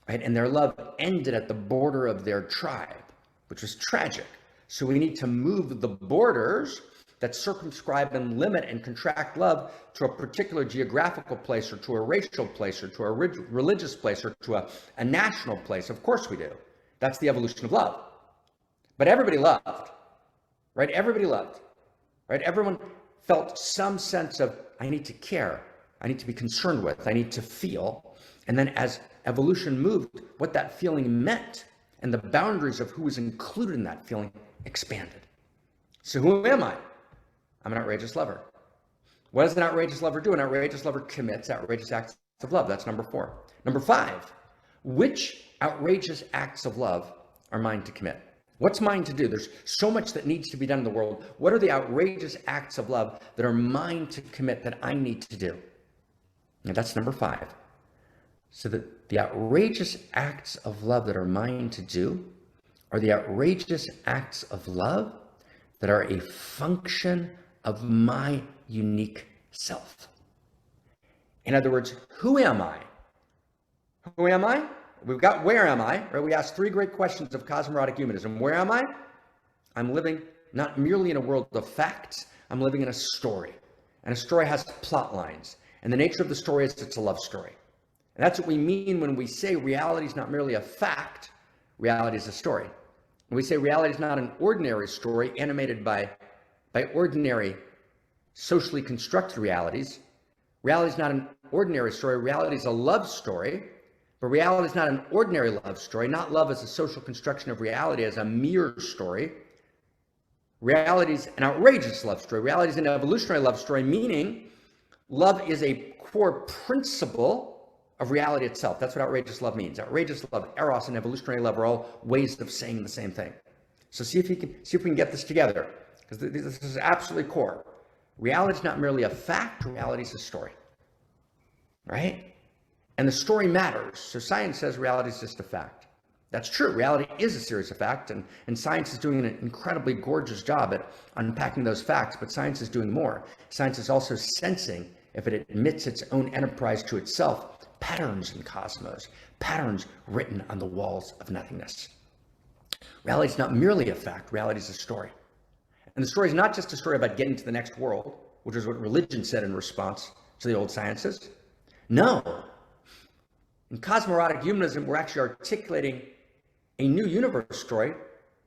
right? And their love ended at the border of their tribe, which was tragic. So we need to move the borders that circumscribe and limit and contract love to a particular geographical place, or to a racial place, or to a religious place, or to a national place. Of course we do. That's the evolution of love. But everybody loved, right? Everybody loved, right? Everyone felt some sense of, I need to care, I need to be concerned with, I need to feel. And then as evolution moved, what that feeling meant and the boundaries of who was included in that feeling expanded. So who am I? I'm an outrageous lover. What does an outrageous lover do? An outrageous lover commits outrageous acts of love. That's number 4. Number 5, which outrageous acts of love are mine to commit? What's mine to do? There's so much that needs to be done in the world. What are the outrageous acts of love that are mine to commit, that I need to do? And that's number 5. So the outrageous acts of love that are mine to do are the outrageous acts of love that are a function of my unique self. In other words, who am I? Who am I? We've got where am I, right? We asked 3 great questions of cosmoerotic humanism. Where am I? I'm living not merely in a world of facts, I'm living in a story. And a story has plot lines. And the nature of the story is it's a love story. And that's what we mean when we say reality is not merely a fact, reality is a story. When we say reality is not an ordinary story animated by ordinary socially constructed realities, reality is not an ordinary story, reality is a love story, but reality is not an ordinary love story, not love as a social construction of reality as a mere story. Reality is an outrageous love story. Reality is an evolutionary love story, meaning love is a core principle of reality itself. That's what outrageous love means. Outrageous love, eros, and evolutionary love are all ways of saying the same thing. So see if we can get this together, because this is absolutely core. Reality is not merely a fact, reality is a story, right? And the story matters. So science says reality is just a fact. That's true. Reality is a series of facts, and science is doing an incredibly gorgeous job at unpacking those facts, but science is doing more. Science is also sensing, if it admits its own enterprise to itself, patterns in cosmos, patterns written on the walls of nothingness. Reality is not merely a fact, reality is a story. And the story is not just a story about getting to the next world, which is what religion said in response to the old sciences. No. In cosmorotic humanism, we're actually articulating a new universe story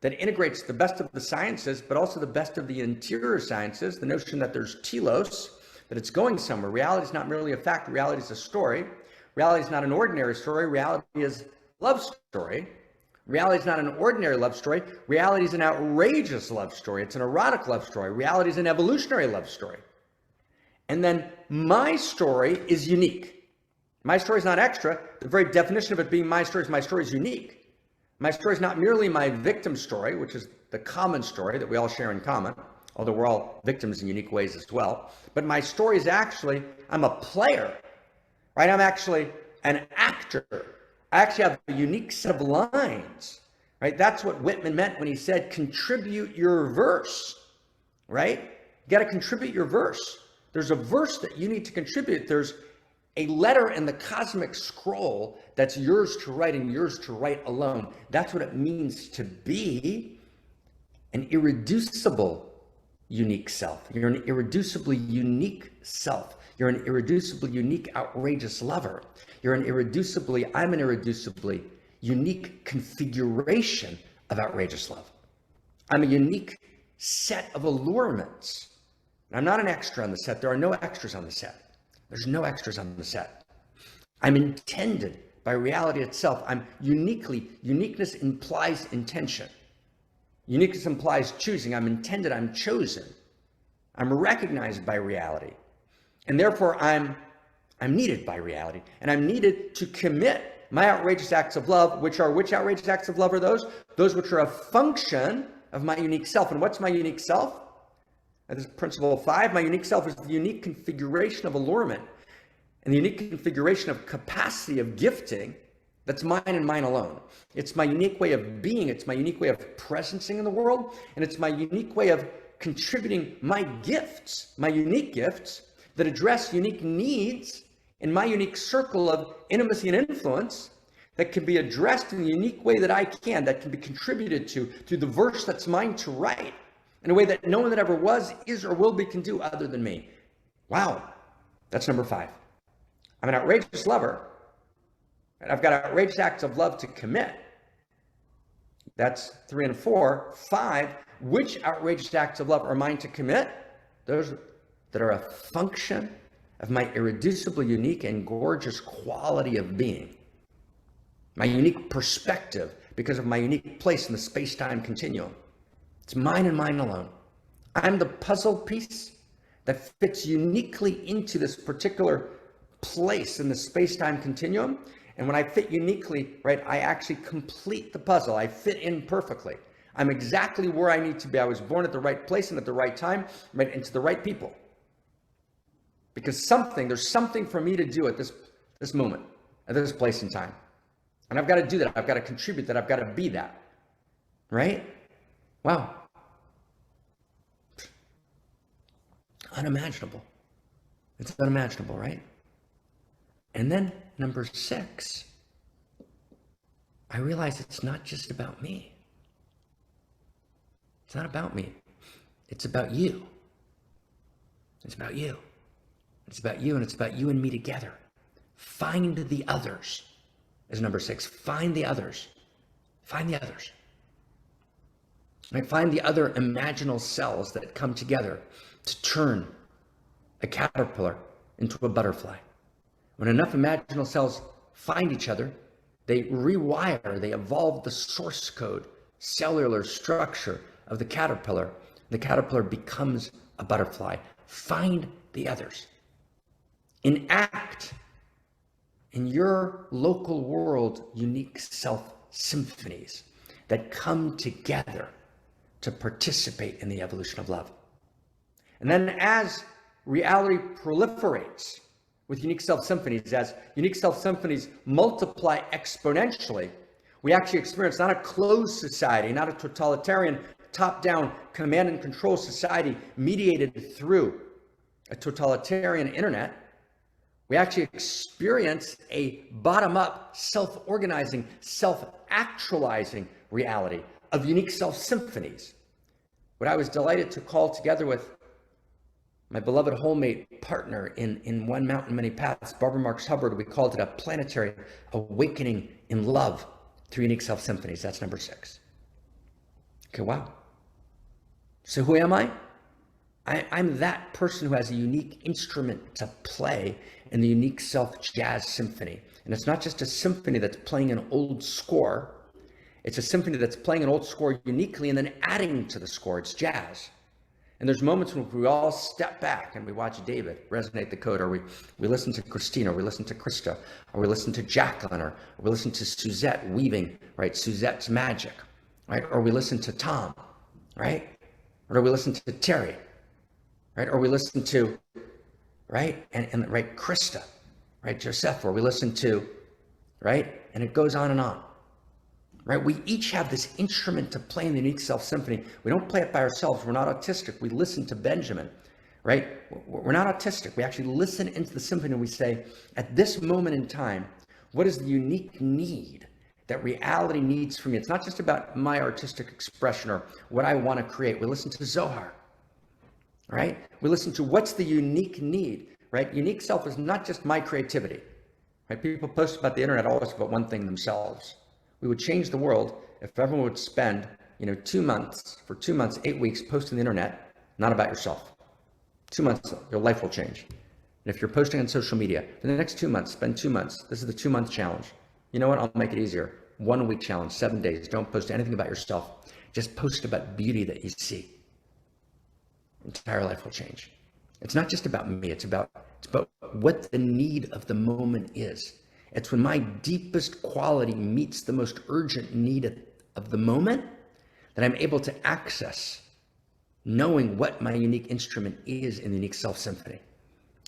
that integrates the best of the sciences, but also the best of the interior sciences, the notion that there's telos, that it's going somewhere. Reality is not merely a fact, reality is a story. Reality is not an ordinary story, reality is a love story. Reality is not an ordinary love story. Reality is an outrageous love story. It's an erotic love story. Reality is an evolutionary love story. And then my story is unique. My story is not extra. The very definition of it being my story is unique. My story is not merely my victim story, which is the common story that we all share in common, although we're all victims in unique ways as well. But my story is actually, I'm a player, right? I'm actually an actor. I actually have a unique set of lines, right? That's what Whitman meant when he said, contribute your verse, right? You got to contribute your verse. There's a verse that you need to contribute. There's a letter in the cosmic scroll that's yours to write and yours to write alone. That's what it means to be an irreducible unique self. You're an irreducibly unique self. You're an irreducibly unique, outrageous lover. I'm an irreducibly unique configuration of outrageous love. I'm a unique set of allurements. I'm not an extra on the set. There are no extras on the set. There's no extras on the set. I'm intended by reality itself. Uniqueness implies intention. Uniqueness implies choosing. I'm intended, I'm chosen. I'm recognized by reality. And therefore, I'm needed by reality. And I'm needed to commit my outrageous acts of love, which outrageous acts of love are those? Those which are a function of my unique self. And what's my unique self? This is principle 5. My unique self is the unique configuration of allurement and the unique configuration of capacity of gifting that's mine and mine alone. It's my unique way of being. It's my unique way of presencing in the world. And it's my unique way of contributing my gifts, my unique gifts that address unique needs in my unique circle of intimacy and influence that can be addressed in the unique way that can be contributed to through the verse that's mine to write in a way that no one that ever was, is, or will be can do other than me. Wow, that's number 5. I'm an outrageous lover, and I've got outrageous acts of love to commit. That's 3 and 4. 5, which outrageous acts of love are mine to commit? Those that are a function of my irreducibly unique and gorgeous quality of being. My unique perspective because of my unique place in the space-time continuum. It's mine and mine alone. I'm the puzzle piece that fits uniquely into this particular place in the space-time continuum. And when I fit uniquely, right, I actually complete the puzzle. I fit in perfectly. I'm exactly where I need to be. I was born at the right place and at the right time, right, and to the right people. Because there's something for me to do at this moment, at this place in time. And I've got to do that. I've got to contribute that. I've got to be that. Right? Wow. Unimaginable. It's unimaginable, right? And then number 6, I realize it's not just about me. It's not about me. It's about you. It's about you. It's about you, and it's about you and me together. Find the others is number 6. Find the others. Find the others. Right? Find the other imaginal cells that come together to turn a caterpillar into a butterfly. When enough imaginal cells find each other, they rewire, they evolve the source code, cellular structure of the caterpillar. The caterpillar becomes a butterfly. Find the others. Enact in your local world unique self-symphonies that come together to participate in the evolution of love. And then as reality proliferates with unique self-symphonies, as unique self-symphonies multiply exponentially, we actually experience not a closed society, not a totalitarian, top-down command and control society mediated through a totalitarian internet. We actually experience a bottom-up, self-organizing, self-actualizing reality of unique self-symphonies. What I was delighted to call together with my beloved wholemate partner in One Mountain, Many Paths, Barbara Marx Hubbard, we called it a planetary awakening in love through unique self-symphonies. That's number 6. Okay, wow. So who am I? I'm that person who has a unique instrument to play in the unique self-jazz symphony. And it's not just a symphony that's playing an old score. It's a symphony that's playing an old score uniquely and then adding to the score. It's jazz. And there's moments when we all step back and we watch David resonate the code, or we listen to Christina, or we listen to Krista, or we listen to Jacqueline, or we listen to Suzette weaving, right? Suzette's magic, right? Or we listen to Tom, right? Or we listen to Terry, right? Or we listen to, right? And right, Krista, right? Joseph, or we listen to, right? And it goes on and on. Right? We each have this instrument to play in the unique self-symphony. We don't play it by ourselves. We're not autistic. We listen to Benjamin, right? We're not autistic. We actually listen into the symphony and we say, at this moment in time, what is the unique need that reality needs from me? It's not just about my artistic expression or what I want to create. We listen to Zohar, right? We listen to what's the unique need, right? Unique self is not just my creativity, right? People post about the internet always about one thing themselves. We would change the world if everyone would spend, 2 months, 8 weeks posting the internet, not about yourself. 2 months, your life will change. And if you're posting on social media, for the next 2 months, spend 2 months. This is the 2-month challenge. You know what? I'll make it easier. 1 week challenge, 7 days. Don't post anything about yourself. Just post about beauty that you see. Entire life will change. It's not just about me. It's about what the need of the moment is. It's when my deepest quality meets the most urgent need of the moment that I'm able to access knowing what my unique instrument is in the unique self-symphony.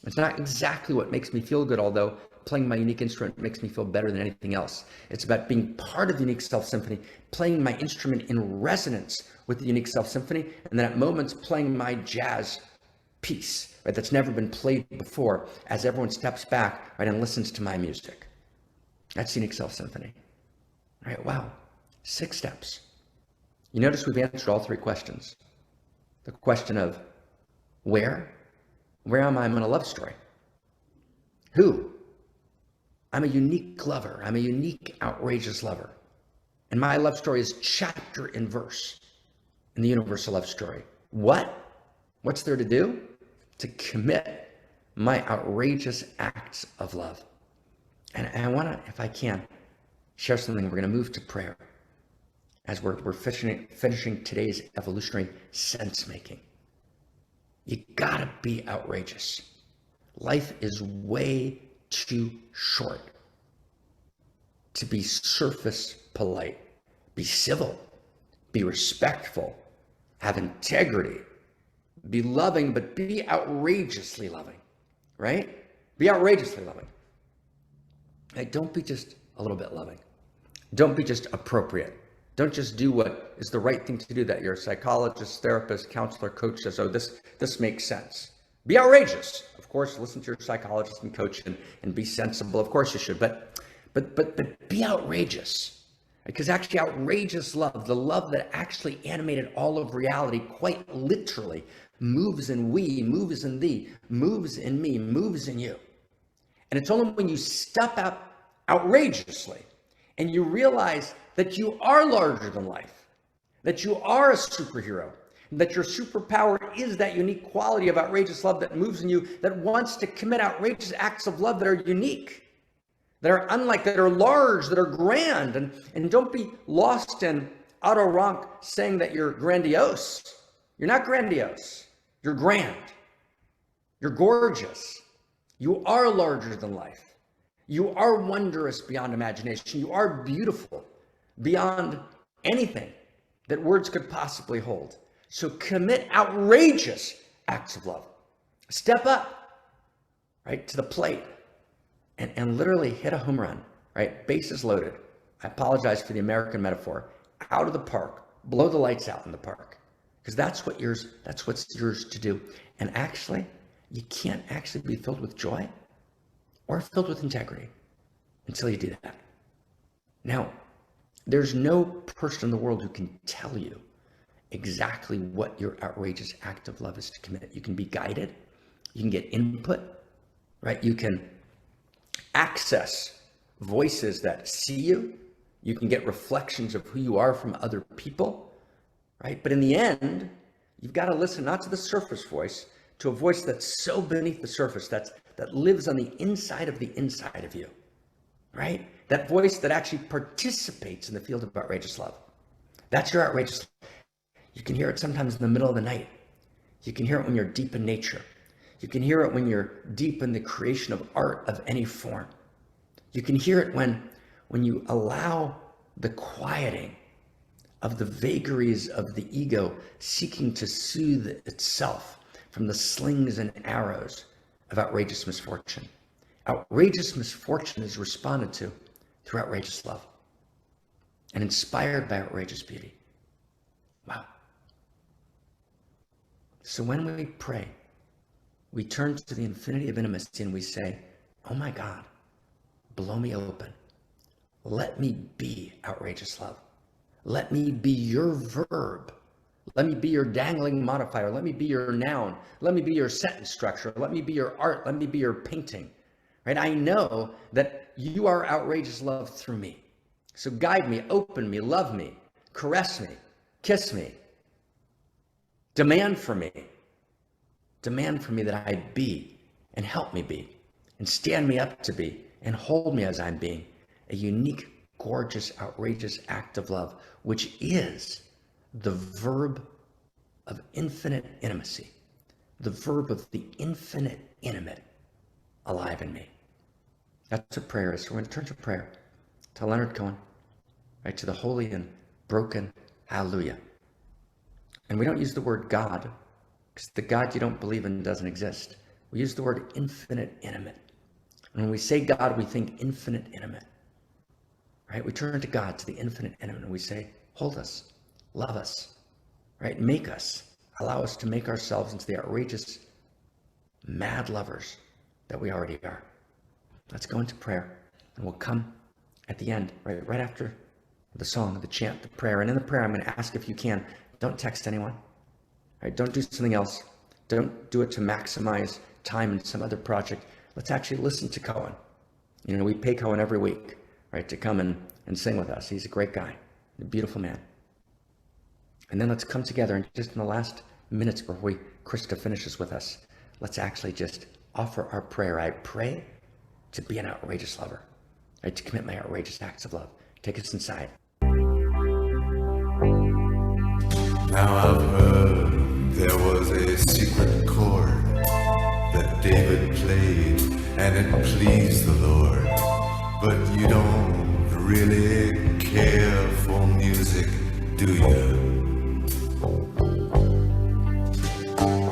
It's not exactly what makes me feel good, although playing my unique instrument makes me feel better than anything else. It's about being part of the unique self-symphony, playing my instrument in resonance with the unique self-symphony, and then at moments playing my jazz piece, right, that's never been played before, as everyone steps back, right, and listens to my music. That's unique self-symphony. All right, wow. 6 steps. You notice we've answered all 3 questions. The question of where am I in a love story? Who? I'm a unique lover. I'm a unique, outrageous lover. And my love story is chapter and verse in the universal love story. What? What's there to do? To commit my outrageous acts of love. And I want to, if I can, share something. We're going to move to prayer as we're finishing today's evolutionary sense-making. You got to be outrageous. Life is way too short to be surface polite. Be civil. Be respectful. Have integrity. Be loving, but be outrageously loving, right? Be outrageously loving. Don't be just a little bit loving. Don't be just appropriate. Don't just do what is the right thing to do that your psychologist, therapist, counselor, coach says, oh, this makes sense. Be outrageous. Of course, listen to your psychologist and coach and be sensible. Of course you should, but be outrageous. Because actually outrageous love, the love that actually animated all of reality, quite literally moves in we, moves in thee, moves in me, moves in you. And it's only when you step out outrageously and you realize that you are larger than life, that you are a superhero, that your superpower is that unique quality of outrageous love that moves in you, that wants to commit outrageous acts of love that are unique, that are unlike, that are large, that are grand. And don't be lost in Otto Rank saying that you're grandiose. You're not grandiose. You're grand. You're gorgeous. You are larger than life. You are wondrous beyond imagination. You are beautiful beyond anything that words could possibly hold. So commit outrageous acts of love. Step up, right, to the plate and literally hit a home run, right? Bases loaded. I apologize for the American metaphor. Out of the park, blow the lights out in the park, because that's what's yours to do. And actually, you can't actually be filled with joy or filled with integrity until you do that. Now, there's no person in the world who can tell you exactly what your outrageous act of love is to commit. You can be guided, you can get input, right? You can access voices that see you, you can get reflections of who you are from other people, right? But in the end, you've got to listen not to the surface voice, to a voice that's so beneath the surface, that lives on the inside of you, right? That voice that actually participates in the field of outrageous love. That's your outrageous love. You can hear it sometimes in the middle of the night. You can hear it when you're deep in nature. You can hear it when you're deep in the creation of art of any form. You can hear it when you allow the quieting of the vagaries of the ego seeking to soothe itself from the slings and arrows of outrageous misfortune. Outrageous misfortune is responded to through outrageous love and inspired by outrageous beauty. Wow. So when we pray, we turn to the infinity of intimacy and we say, oh my God, blow me open. Let me be outrageous love. Let me be your verb. Let me be your dangling modifier. Let me be your noun. Let me be your sentence structure. Let me be your art. Let me be your painting. Right? I know that you are outrageous love through me. So guide me, open me, love me, caress me, kiss me. Demand from me that I be, and help me be, and stand me up to be, and hold me as I'm being, a unique, gorgeous, outrageous act of love, which is the verb of infinite intimacy, the verb of the infinite intimate alive in me. That's what prayer is. So we're going to turn to prayer, to Leonard Cohen, right, to the holy and broken hallelujah. And we don't use the word God, because the God you don't believe in doesn't exist. We use the word infinite intimate. And when we say God, we think infinite intimate, right? We turn to God, to the infinite intimate, and we say, hold us, love us, right? Make us, allow us to make ourselves into the outrageous, mad lovers that we already are. Let's go into prayer, and we'll come at the end, right after the song, the chant, the prayer. And in the prayer, I'm going to ask, if you can, don't text anyone, right? Don't do something else. Don't do it to maximize time in some other project. Let's actually listen to Cohen. You know, we pay Cohen every week, right, to come and sing with us. He's a great guy, a beautiful man. And then let's come together, and just in the last minutes before Krista finishes with us, let's actually just offer our prayer. I pray to be an outrageous lover, right, to commit my outrageous acts of love. Take us inside. Now I've heard there was a secret chord that David played, and it pleased the Lord. But you don't really care for music, do you?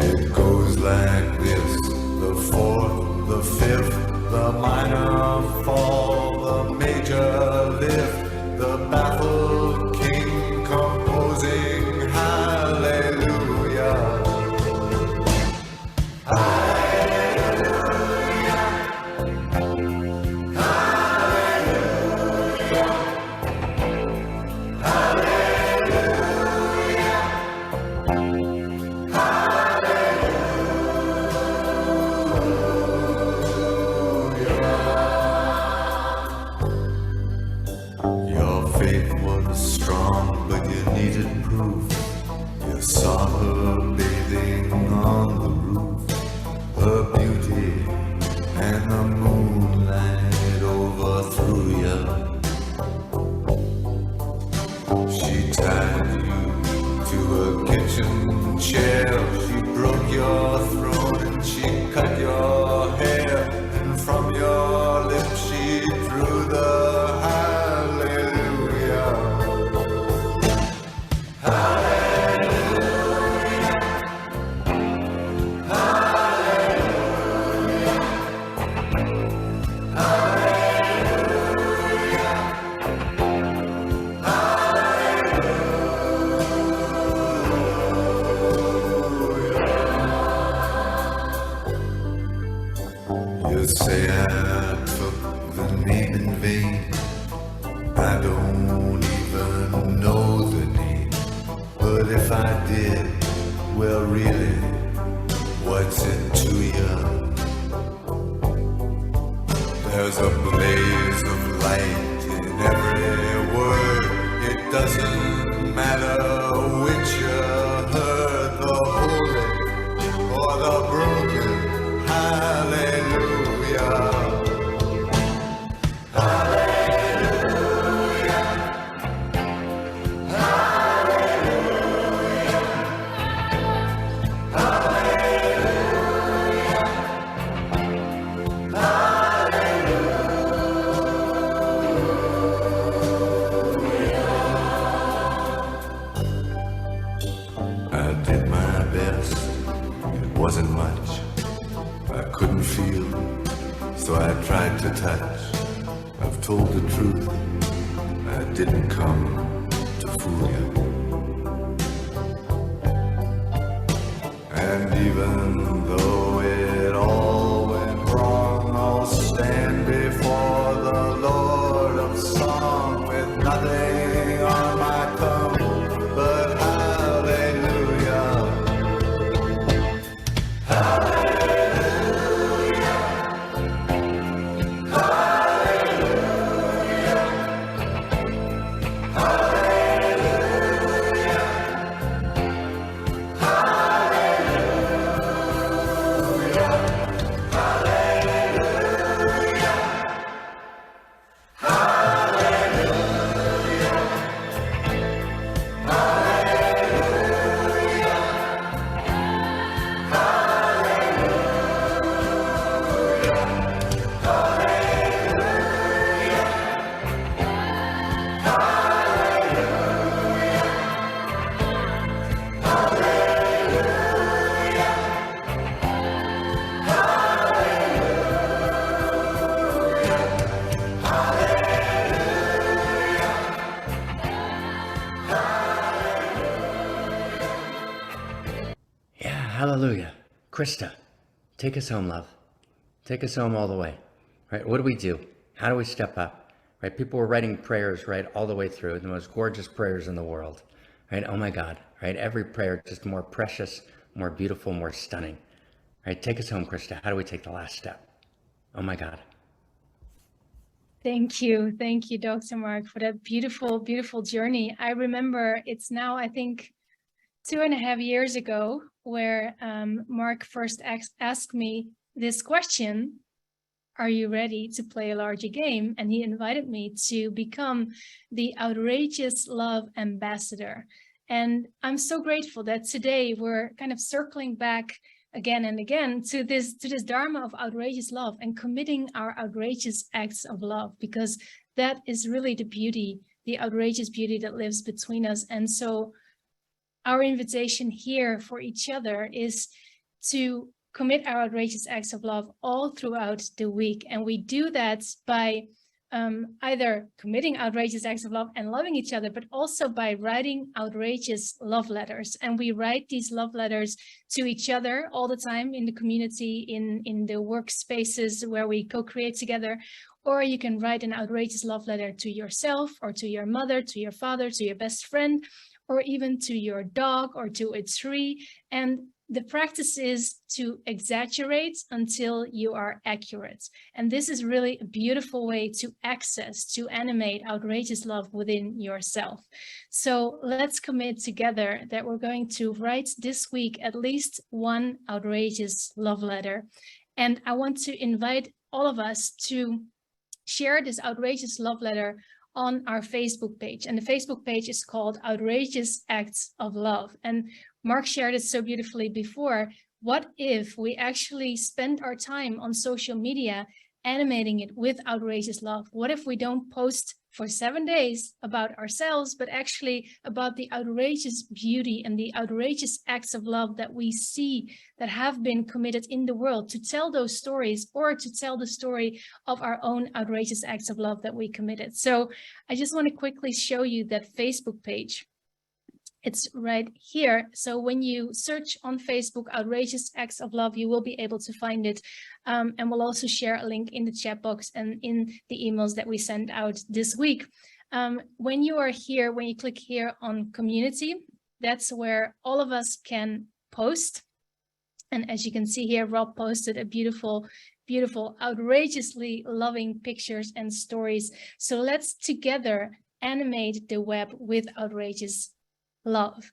It goes like this: the fourth, the fifth, the minor fall, the major lift, the baffled king composing hallelujah. was strong, but you needed proof. You saw her bathing on the roof, her beauty and the moonlight overthrew you. She tied you to a kitchen chair, she broke your throat and she cut your hair, and from your lips she drew the hallelujah. You say I took the name in vain. I don't even know the name. But if I did, well really, what's it to you? There's a blaze of light in every word. It doesn't matter which you heard, the holy or the broken. Hallelujah. I did my best. It wasn't much. I couldn't feel, so I tried to touch. I've told the truth. I didn't come to fool you. And even though it all went wrong, I'll stand before the Lord of Song with nothing on my tongue but hallelujah. Yeah, hallelujah. Krista, take us home, love. Take us home all the way. Right? What do we do? How do we step up? Right? People were writing prayers, right, all the way through, the most gorgeous prayers in the world. Right? Oh my God. Right? Every prayer just more precious, more beautiful, more stunning. Right? Take us home, Krista. How do we take the last step? Oh my God. Thank you, Dr. Mark, for that beautiful, beautiful journey. I remember it's now, I think, 2.5 years ago, where Mark first asked me this question: are you ready to play a larger game? And he invited me to become the Outrageous Love Ambassador. And I'm so grateful that today we're kind of circling back again and again to this dharma of outrageous love and committing our outrageous acts of love, because that is really the beauty, the outrageous beauty that lives between us. And so our invitation here for each other is to commit our outrageous acts of love all throughout the week. And we do that by either committing outrageous acts of love and loving each other, but also by writing outrageous love letters. And we write these love letters to each other all the time in the community, in the workspaces where we co-create together. Or you can write an outrageous love letter to yourself, or to your mother, to your father, to your best friend, or even to your dog or to a tree. And the practice is to exaggerate until you are accurate. And this is really a beautiful way to access, to animate outrageous love within yourself. So let's commit together that we're going to write this week at least one outrageous love letter. And I want to invite all of us to share this outrageous love letter on our Facebook page. And the Facebook page is called Outrageous Acts of Love. And Mark shared it so beautifully before. What if we actually spend our time on social media animating it with outrageous love? What if we don't post for 7 days about ourselves, but actually about the outrageous beauty and the outrageous acts of love that we see that have been committed in the world, to tell those stories, or to tell the story of our own outrageous acts of love that we committed. So I just want to quickly show you that Facebook page. It's right here. So when you search on Facebook, Outrageous Acts of Love, you will be able to find it. And we'll also share a link in the chat box and in the emails that we sent out this week. When you are here, when you click here on community, that's where all of us can post. And as you can see here, Rob posted a beautiful, outrageously loving pictures and stories. So let's together animate the web with outrageous love.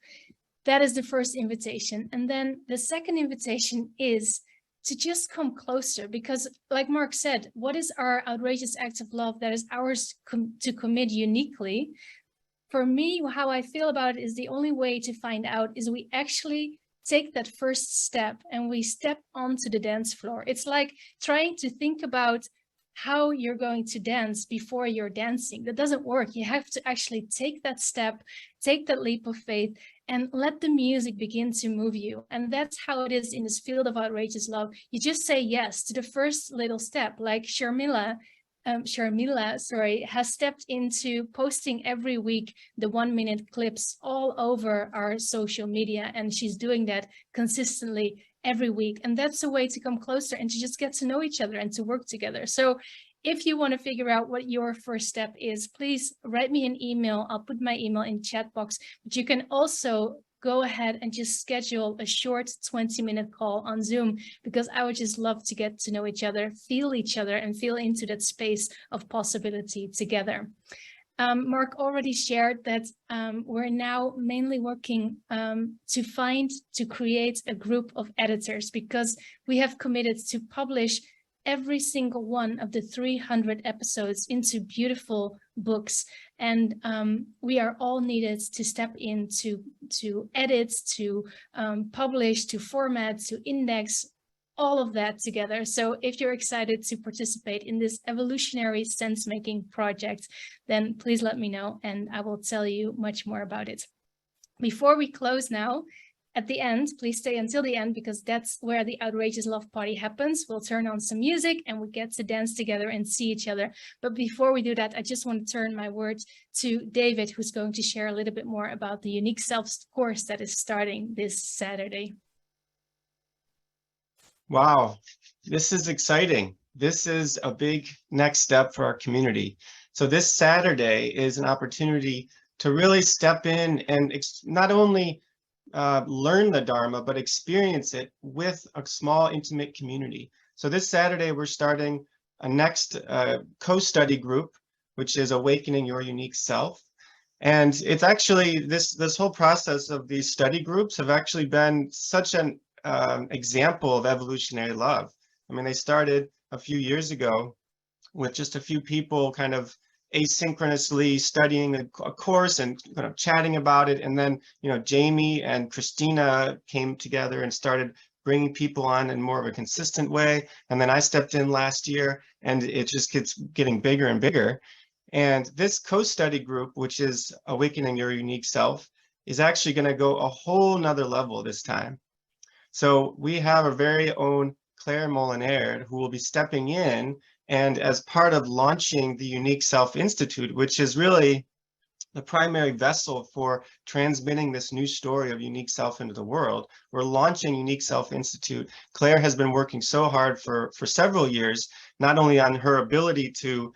That is the first invitation. And then the second invitation is to just come closer, because like Mark said, what is our outrageous act of love that is ours to commit uniquely? For me, how I feel about it is the only way to find out is we actually take that first step and we step onto the dance floor. It's like trying to think about how you're going to dance before you're dancing. That doesn't work. You have to actually take that step, take that leap of faith, and let the music begin to move you. And that's how it is in this field of outrageous love. You just say yes to the first little step, like Sharmila, has stepped into posting every week the 1-minute clips all over our social media. And she's doing that consistently every week. And that's a way to come closer and to just get to know each other and to work together. So if you want to figure out what your first step is, please write me an email. I'll put my email in chat box, but you can also go ahead and just schedule a short 20-minute call on Zoom, because I would just love to get to know each other, and feel into that space of possibility together. Mark already shared that we're now mainly working to create a group of editors, because we have committed to publish every single one of the 300 episodes into beautiful books. And we are all needed to step in to edit, to publish, to format, to index, all of that together. So if you're excited to participate in this evolutionary sense-making project, then please let me know and I will tell you much more about it. Before we close now, at the end, please stay until the end, because that's where the Outrageous Love Party happens. We'll turn on some music and we get to dance together and see each other. But before we do that, I just want to turn my word to David, who's going to share a little bit more about the Unique Self course that is starting this Saturday. Wow, this is exciting. This is a big next step for our community. So this Saturday is an opportunity to really step in and not only learn the Dharma, but experience it with a small, intimate community. So this Saturday, we're starting a next co-study group, which is Awakening Your Unique Self. And it's actually, this whole process of these study groups have actually been such an example of evolutionary love. I mean, they started a few years ago with just a few people kind of asynchronously studying a course and kind of chatting about it. And then, Jamie and Christina came together and started bringing people on in more of a consistent way. And then I stepped in last year, and it just keeps getting bigger and bigger. And this co-study group, which is Awakening Your Unique Self, is actually going to go a whole nother level this time. So we have our very own Claire Molinard, who will be stepping in, and as part of launching the Unique Self Institute, which is really the primary vessel for transmitting this new story of unique self into the world, we're launching Unique Self Institute. Claire has been working so hard for several years, not only on her ability to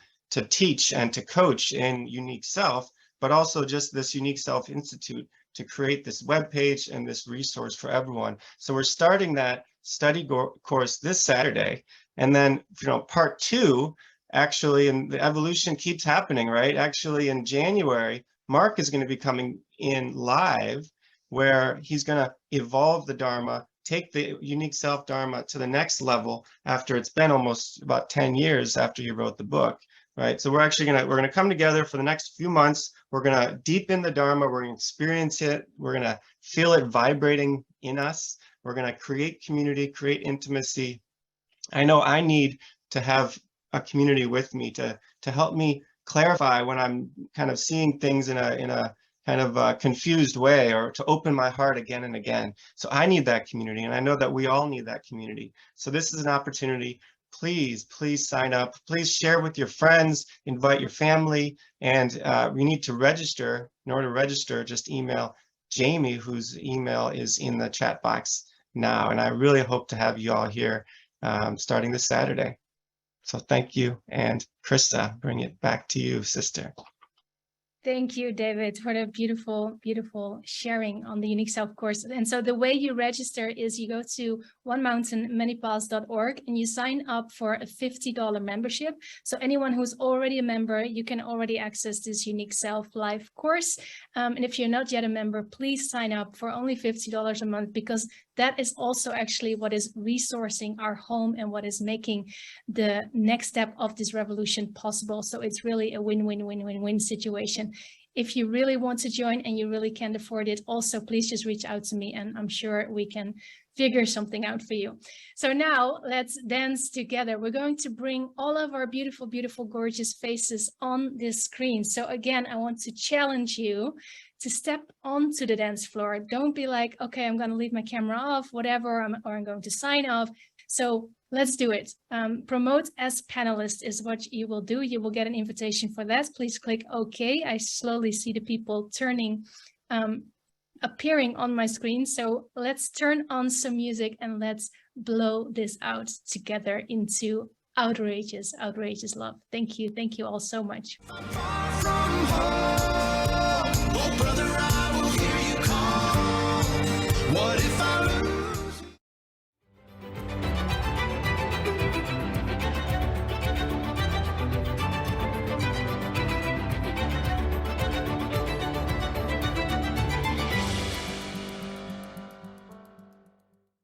teach and to coach in Unique Self, but also just this Unique Self Institute to create this webpage and this resource for everyone. So we're starting that study course this Saturday. And then, part 2, actually, and the evolution keeps happening, right? Actually, in January, Mark is going to be coming in live, where he's going to evolve the Dharma, take the Unique Self Dharma to the next level after it's been almost about 10 years after you wrote the book, right? So we're going to come together for the next few months. We're going to deepen the Dharma. We're going to experience it. We're going to feel it vibrating in us. We're going to create community, create intimacy. I know I need to have a community with me to help me clarify when I'm kind of seeing things in a kind of confused way, or to open my heart again and again. So I need that community, and I know that we all need that community. So this is an opportunity. Please sign up. Please share with your friends, invite your family, and you need to register. In order to register, just email Jamie, whose email is in the chat box now. And I really hope to have you all here starting this Saturday. So thank you. And Krista, bring it back to you, sister. Thank you, David, for the beautiful, beautiful sharing on the Unique Self course. And so the way you register is you go to onemountainmanypaths.org and you sign up for a $50 membership. So anyone who's already a member, you can already access this Unique Self live course. And if you're not yet a member, please sign up for only $50 a month, because that is also actually what is resourcing our home and what is making the next step of this revolution possible. So it's really a win-win-win-win-win situation. If you really want to join and you really can't afford it, also please just reach out to me and I'm sure we can figure something out for you. So now let's dance together. We're going to bring all of our beautiful, beautiful, gorgeous faces on this screen. So again, I want to challenge you to step onto the dance floor. Don't be like, okay, I'm going to leave my camera off, whatever, or I'm going to sign off. So let's do it. Promote as panelist is what you will do. You will get an invitation for that. Please click OK. I slowly see the people appearing on my screen. So let's turn on some music and let's blow this out together into outrageous, outrageous love. Thank you. Thank you all so much. Brother